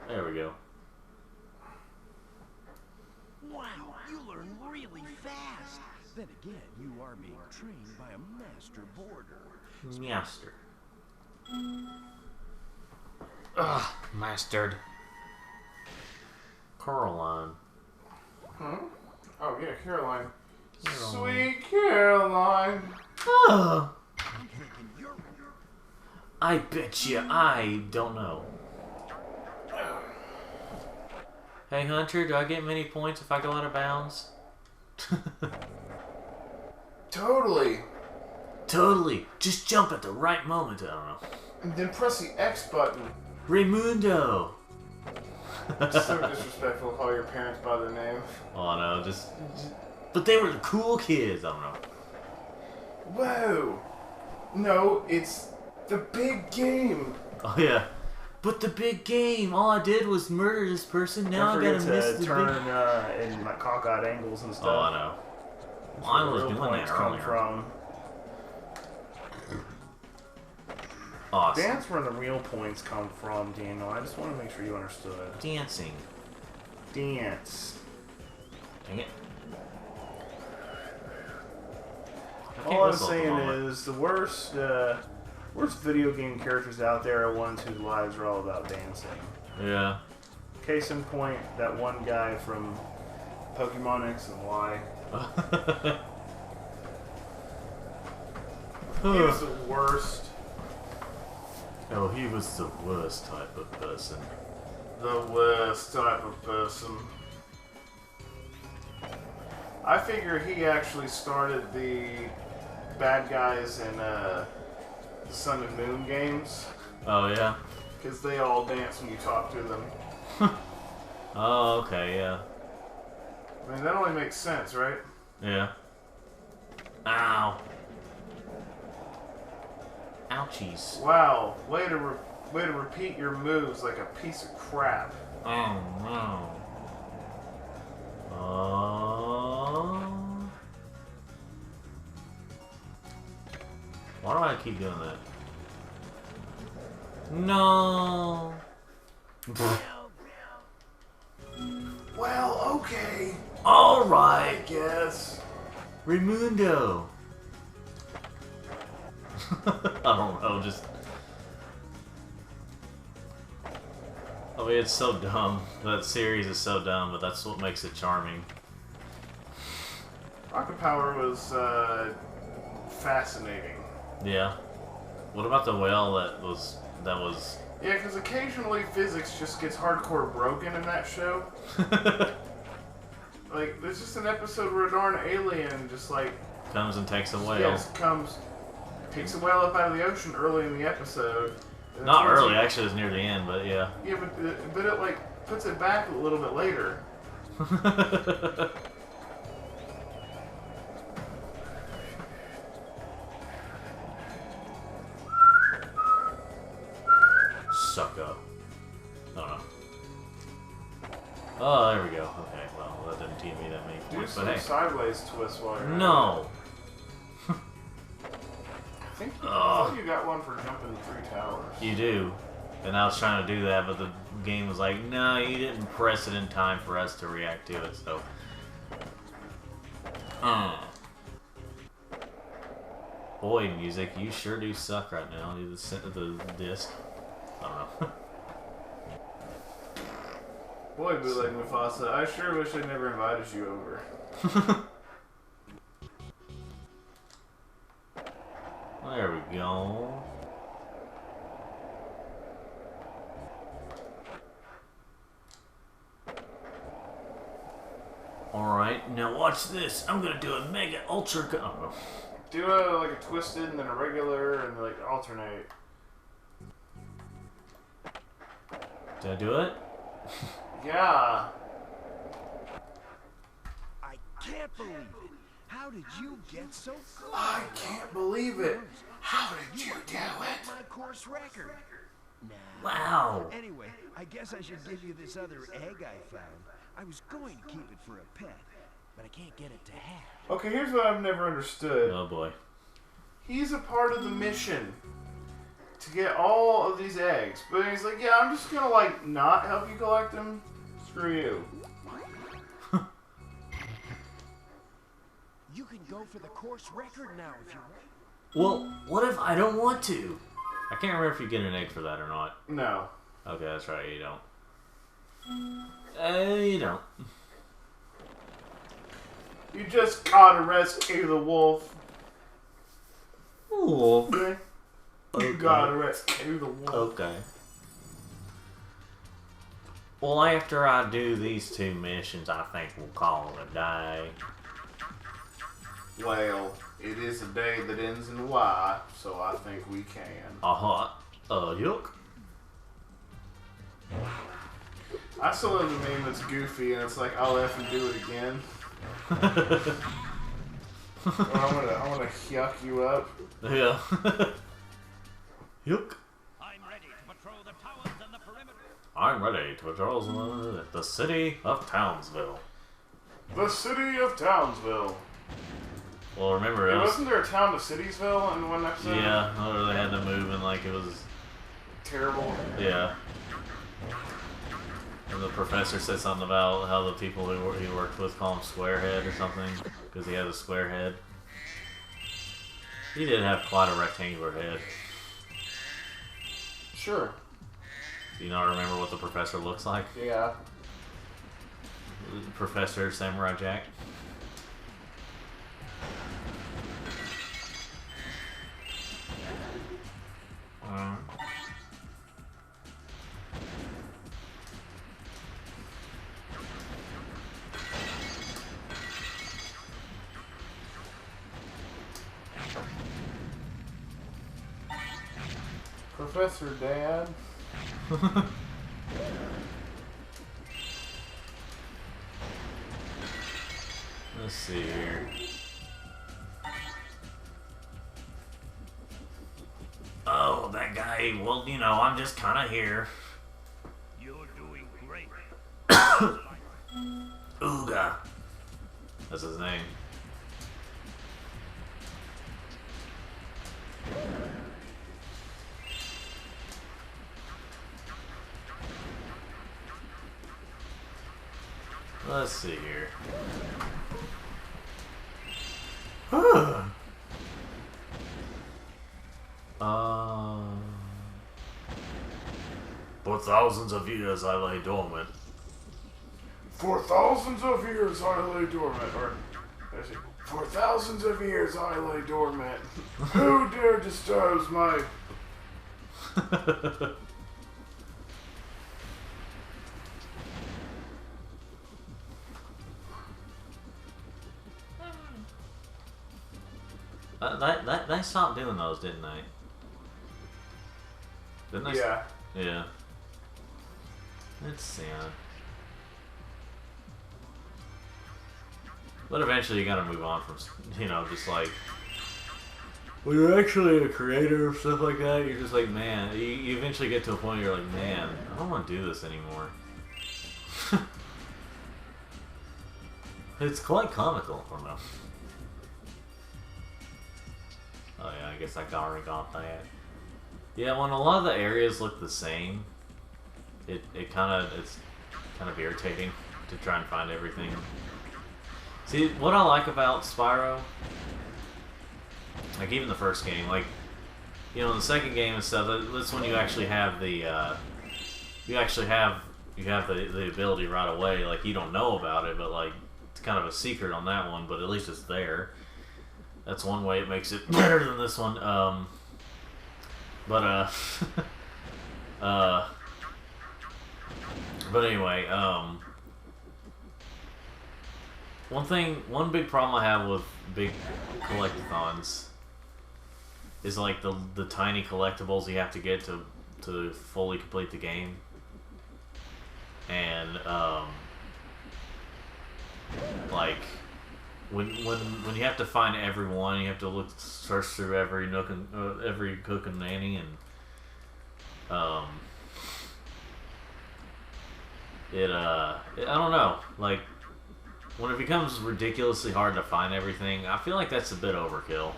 There we go. Wow, you learn really fast. Then again, you are being trained by a master boarder. Master. Ugh, mastered. Caroline. Huh? Oh yeah, Caroline. Sweet Caroline. Oh. I'm thinking you're... I bet you I don't know. Hey Hunter, do I get many points if I go out of bounds? Totally. Totally. Just jump at the right moment. I don't know. And then press the X button. Raimundo. It's so disrespectful to call your parents by their name. Oh no, but they were cool kids. I don't know. Whoa! No, it's the big game. Oh yeah, but the big game. All I did was murder this person. Now I gotta miss the turn big. in like cockeyed angles and stuff. Oh, I know. Well, I was doing that come earlier. from. Awesome. That's where the real points come from, Daniel. I just want to make sure you understood. Dancing. Dance. Dang it. All I'm saying is the worst video game characters out there are ones whose lives are all about dancing. Yeah. Case in point, that one guy from Pokemon X and Y. He was the worst. Oh, he was the worst type of person. The worst type of person. I figure he actually started the bad guys in the Sun and Moon games. Oh, yeah? Because they all dance when you talk to them. Oh, okay, yeah. I mean, that only makes sense, right? Yeah. Ow. Ouchies. Wow, way to repeat your moves like a piece of crap. Oh, no. Why do I keep doing that? No. Well, okay. All right. I guess. Raimundo. I don't know, just... I mean, it's so dumb. That series is so dumb, but that's what makes it charming. Rocket Power was fascinating. Yeah. What about the whale that was... Yeah, because occasionally physics just gets hardcore broken in that show. Like, there's just an episode where a darn alien just like... comes and takes a whale. Yes, takes a whale up out of the ocean early in the episode. Not early, actually, it's near the end, but yeah. Yeah, but it like puts it back a little bit later. Sucker. Oh no. Oh, there we go. Okay, well, that didn't teach me that many Do points, some but hey. sideways twist while you're No! I thought you got one for jumping 3 towers. You do. And I was trying to do that, but the game was like, no, you didn't press it in time for us to react to it, so... Boy, music, you sure do suck right now. You sent to the disc. I don't know. Boy, Bootleg Mufasa, I sure wish I'd never invited you over. There we go. Alright, now watch this. I'm gonna do a mega ultra... Oh, Do like a twisted and then a regular and like alternate. did I do it? Yeah. I can't believe it. How did you get so good? I can't believe it. How did you do it? My course record. Nah. Wow. Anyway, I guess I should give you this other egg I found. I was going to keep it for a pet, but I can't get it to hatch. Okay, here's what I've never understood. Oh boy. He's a part of the mission to get all of these eggs, but he's like, yeah, I'm just gonna like not help you collect them. Screw you. You can go for the course record now if you want. Well, what if I don't want to? I can't remember if you get an egg for that or not. No. Okay, that's right, you don't. You don't. You just gotta rescue the wolf. Ooh. Okay? You gotta rescue the wolf. Okay. Well, after I do these 2 missions, I think we'll call it a day. Well, it is a day that ends in Y, so I think we can. Yuck. I still love the meme that's goofy and it's like, I'll F and do it again. Or I'm gonna yuck you up. Yeah. Yuck. I'm ready to patrol the towers and the perimeter. I'm ready to patrol the city of Townsville. The city of Townsville. Well, remember, wasn't there a town to Citiesville in one episode? Yeah, or they had to move and like it was terrible. Yeah. And the professor said something about how the people he worked with call him Squarehead or something because he had a square head. He did have quite a rectangular head. Sure. Do you not remember what the professor looks like? Yeah. Professor Samurai Jack. Professor Dad. Let's see here. Oh, that guy, well, you know, I'm just kind of here. You're doing great. Ooga. That's his name. Let's see here. For thousands of years I lay dormant. For thousands of years I lay dormant. Or, for thousands of years I lay dormant. Who dare disturb my... They stopped doing those, didn't they? Didn't they? Yeah. Yeah. It's sad. But eventually you gotta move on from, you know, just like... When you're actually a creator or stuff like that, you're just like, man, you eventually get to a point where you're like, man, I don't want to do this anymore. It's quite comical, I don't know. Oh yeah, I guess I already got that. Yeah, when a lot of the areas look the same, it's kind of irritating to try and find everything. See, what I like about Spyro, like even the first game, like, you know, in the second game and stuff, that's when you actually have the, you have the ability right away. Like, you don't know about it, but like, it's kind of a secret on that one, but at least it's there. That's one way it makes it better than this one. But anyway, one big problem I have with big collectathons is like the tiny collectibles you have to get to fully complete the game, and like when you have to find every one, you have to search through every nook and every cook and nanny, and I don't know, like when it becomes ridiculously hard to find everything, I feel like that's a bit overkill.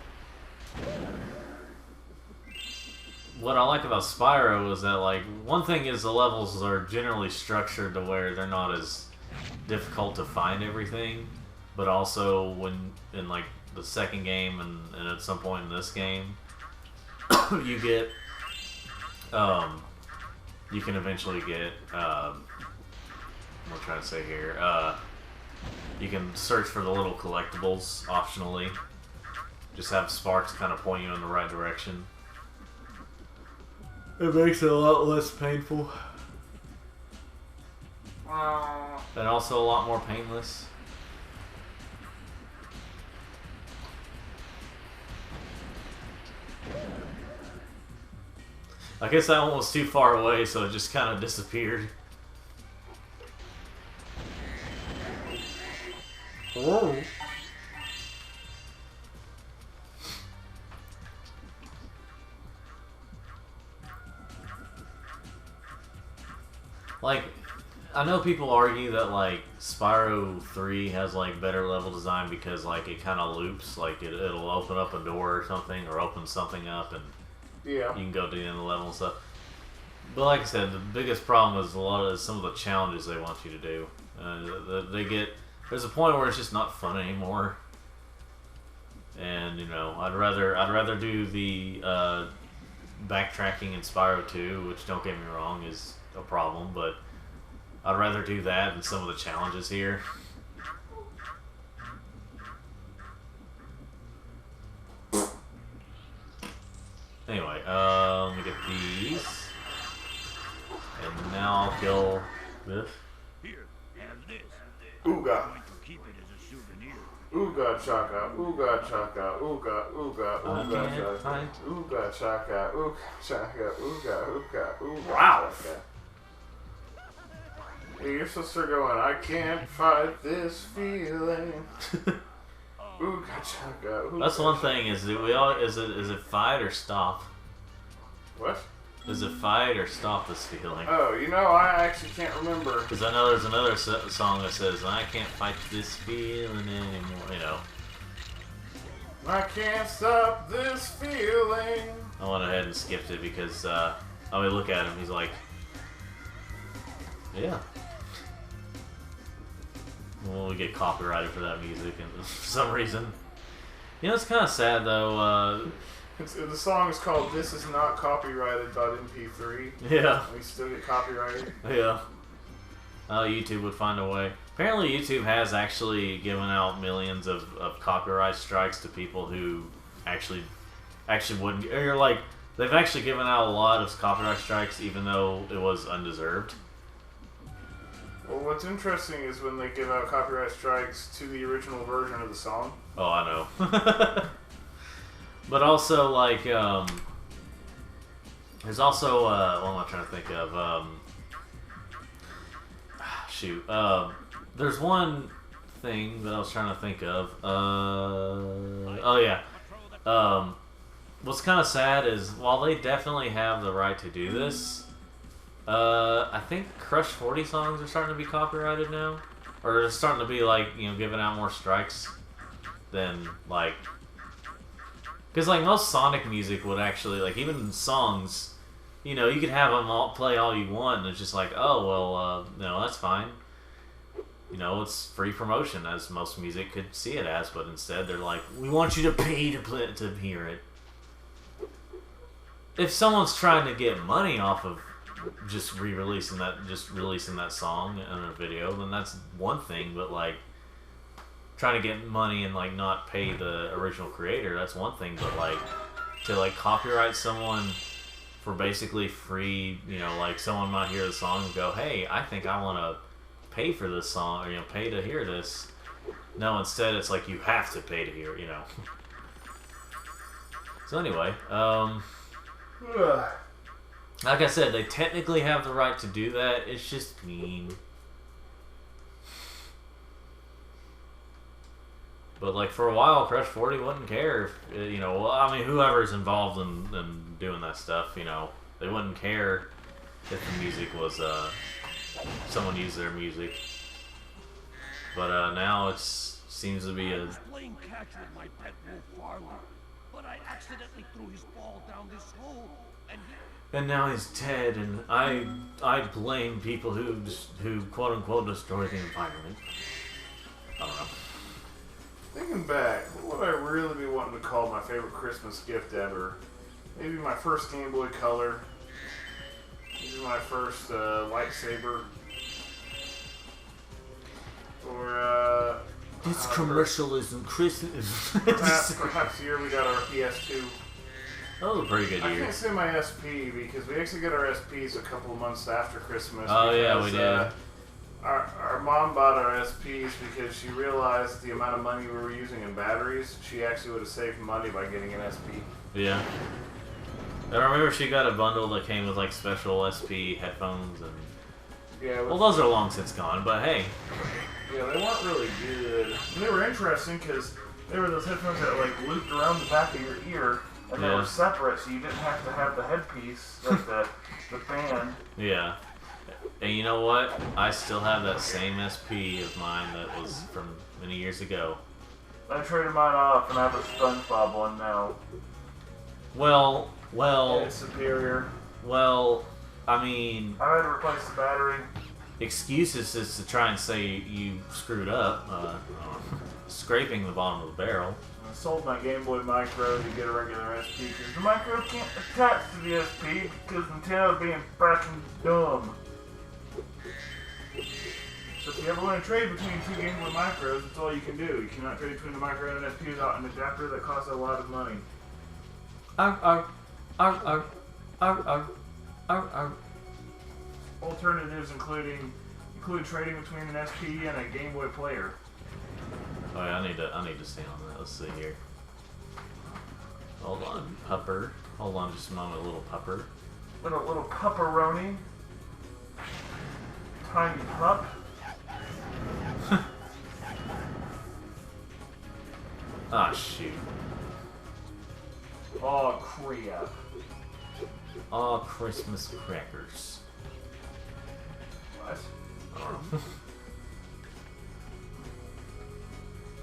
What I like about Spyro is that, like, one thing is the levels are generally structured to where they're not as difficult to find everything, but also when in like the second game and at some point in this game, you get you can eventually get what I'm trying to say here, you can search for the little collectibles optionally. Just have sparks kind of point you in the right direction. It makes it a lot less painful. And also a lot more painless. I guess that one was too far away, so it just kind of disappeared. Whoa. Like, I know people argue that like Spyro 3 has like better level design because like it kind of loops, like it'll open up a door or something, or open something up, and yeah, you can go to the end of the level and stuff. But like I said, the biggest problem is some of the challenges they want you to do. There's a point where it's just not fun anymore, and you know I'd rather do the backtracking in Spyro 2, which don't get me wrong is a problem, but I'd rather do that than some of the challenges here. Anyway, let me get these. And now I'll kill this. Here, have this. Ooga. I'm going to keep it as a souvenir. Ooga chaka, ooga chaka, ooga, ooga, ooga chaka, ooga chaka, ooga chaka, ooga, ooga, ooga. Wow. Chaka. Your sister going, I can't fight this feeling. Ooga chaka, ooga. That's one thing. Is it fight or stop? What? Is it fight or stop this feeling? Oh, you know, I actually can't remember. Because I know there's another song that says, I can't fight this feeling anymore, you know. I can't stop this feeling. I went ahead and skipped it because, I mean, look at him, he's like, yeah. Well, we get copyrighted for that music and for some reason. You know, it's kind of sad though, the song is called This Is Not Copyrighted.mp3. yeah. We still get copyrighted. Yeah. YouTube would find a way. Apparently YouTube has actually given out millions of copyright strikes to people who actually wouldn't, or like, they've actually given out a lot of copyright strikes even though it was undeserved. Well, what's interesting is when they give out copyright strikes to the original version of the song. Oh, I know. But also, like, there's also, what am I trying to think of? Shoot. There's one thing that I was trying to think of. Oh, yeah. What's kind of sad is, while they definitely have the right to do this, I think Crush 40 songs are starting to be copyrighted now. Or they're starting to be, like, you know, giving out more strikes than, like... Because, like, most Sonic music would actually, like, even songs, you know, you could have them all play all you want, and it's just like, oh, well, no, that's fine. You know, it's free promotion, as most music could see it as, but instead they're like, we want you to pay to hear it. If someone's trying to get money off of just releasing that song in a video, then that's one thing, but, like, trying to get money and like not pay the original creator, that's one thing, but like to like copyright someone for basically free, you know, like someone might hear the song and go, hey, I think I want to pay for this song, or you know, pay to hear this. No, instead it's like you have to pay to hear it, you know. So anyway, like I said, they technically have the right to do that. It's just mean. But, like, for a while, Crush 40 wouldn't care if, you know, well, I mean, whoever's involved in doing that stuff, you know, they wouldn't care if the music was, someone used their music. But, now it seems to be I was playing catch with my pet wolf Farley, but I accidentally threw his ball down this hole, and And now he's dead, and I blame people who quote-unquote destroy the environment. I don't know. Thinking back, what would I really be wanting to call my favorite Christmas gift ever? Maybe my first Game Boy Color. Maybe my first lightsaber. Or, This commercial isn't Christmas. perhaps the year we got our PS2. That was a pretty good I year. can't say my SP because we actually got our SPs a couple of months after Christmas. Oh, yeah, we because, did. Our mom bought our SPs because she realized the amount of money we were using in batteries. She actually would have saved money by getting an SP. Yeah. I remember she got a bundle that came with like special SP headphones and Yeah. Well, those are long since gone, but hey. Yeah, they weren't really good. And they were interesting because they were those headphones that like looped around the back of your ear, and they were separate, so you didn't have to have the headpiece, like the band. Yeah. And you know what? I still have that same SP of mine that was from many years ago. I traded mine off, and I have a SpongeBob one now. Well. It's superior. Well, I mean. I had to replace the battery. Excuses is to try and say you screwed up, scraping the bottom of the barrel. I sold my Game Boy Micro to get a regular SP because the Micro can't attach to the SP because Nintendo being fucking dumb. So if you ever want to trade between two Game Boy Micros, that's all you can do. You cannot trade between the Micro and an SP without an adapter that costs a lot of money. Alternatives include trading between an SP and a Game Boy player. Oh yeah, I need to stay on that. Let's see here. Hold on, pupper. Hold on just a moment, little pupper. Little pupperoni. Tiny pup. Ah, shoot. Oh crap. Oh, Christmas crackers. What?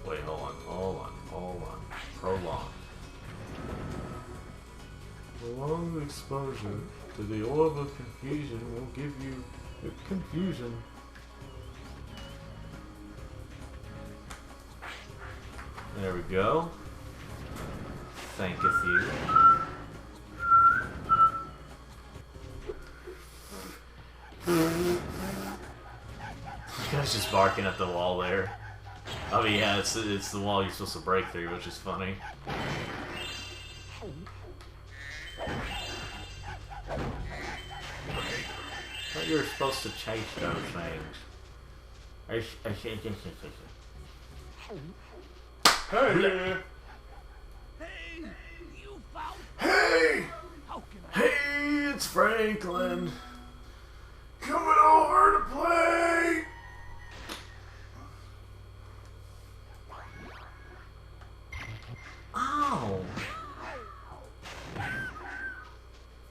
Wait, hold on. Prolong. Prolonged exposure to the orb of confusion will give you confusion. There we go. Thanketh you. The guy's just barking at the wall there. Oh yeah, it's the wall you're supposed to break through, which is funny. I thought you were supposed to chase those things. Hey! Hey, you found. Hey! How can I? Hey, it's Franklin. Coming over to play! Oh.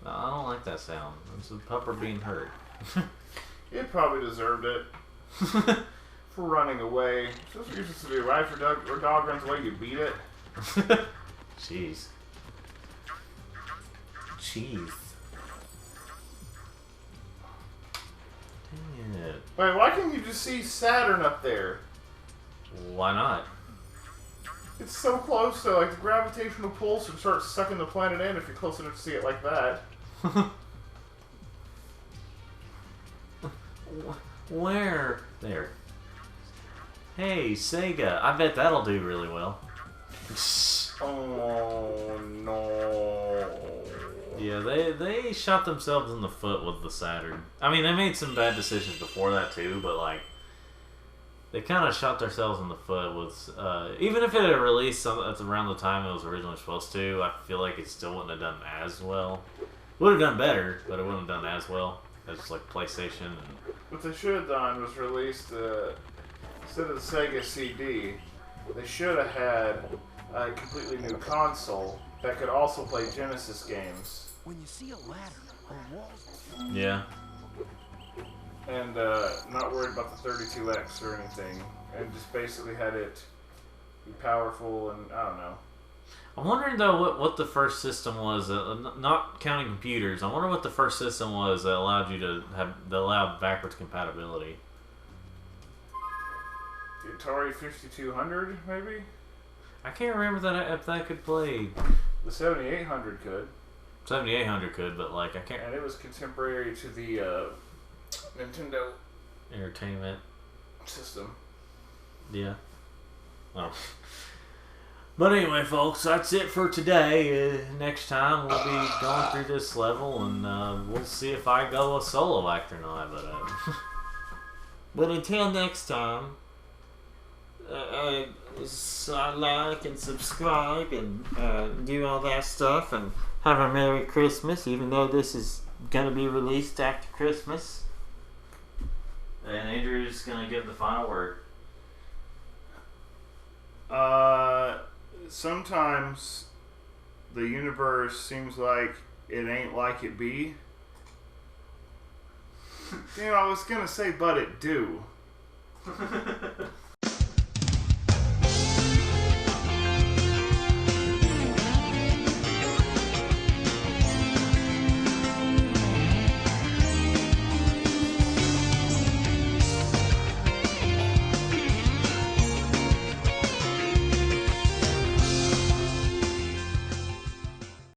No, I don't like that sound. It's a pupper being hurt. It probably deserved it for running away. So it's useless to be right for dog, or dog runs away, you beat it. Jeez. Jeez. Dang it. Wait, why can't you just see Saturn up there? Why not? It's so close though, like the gravitational pull should start sucking the planet in if you're close enough to see it like that. Where? There. Hey, Sega. I bet that'll do really well. Oh no. Yeah, they shot themselves in the foot with the Saturn. I mean, they made some bad decisions before that too, but like, they kind of shot themselves in the foot with, even if it had released at around the time it was originally supposed to, I feel like it still wouldn't have done as well. Would have done better, but it wouldn't have done as well as like PlayStation. And What they should have done was released, instead of the Sega CD, they should have had a completely new console that could also play Genesis games. When you see a ladder or walls, yeah. And not worried about the 32X or anything, and just basically had it be powerful, and I don't know. I'm wondering though what the first system was, not counting computers. I wonder what the first system was that allowed you to allowed backwards compatibility. The Atari 5200, maybe? I can't remember that if that could play. The 7800 could. 7800 could, but like I can't. And it was contemporary to the Nintendo Entertainment system. Yeah. Well. But anyway, folks, that's it for today. Next time we'll be going through this level, and we'll see if I go a solo act or not. But until next time, like and subscribe and do all that stuff, and have a Merry Christmas. Even though this is gonna be released after Christmas. And Andrew's gonna give the final word. Sometimes the universe seems like it ain't like it be. Damn, I was gonna say, but it do.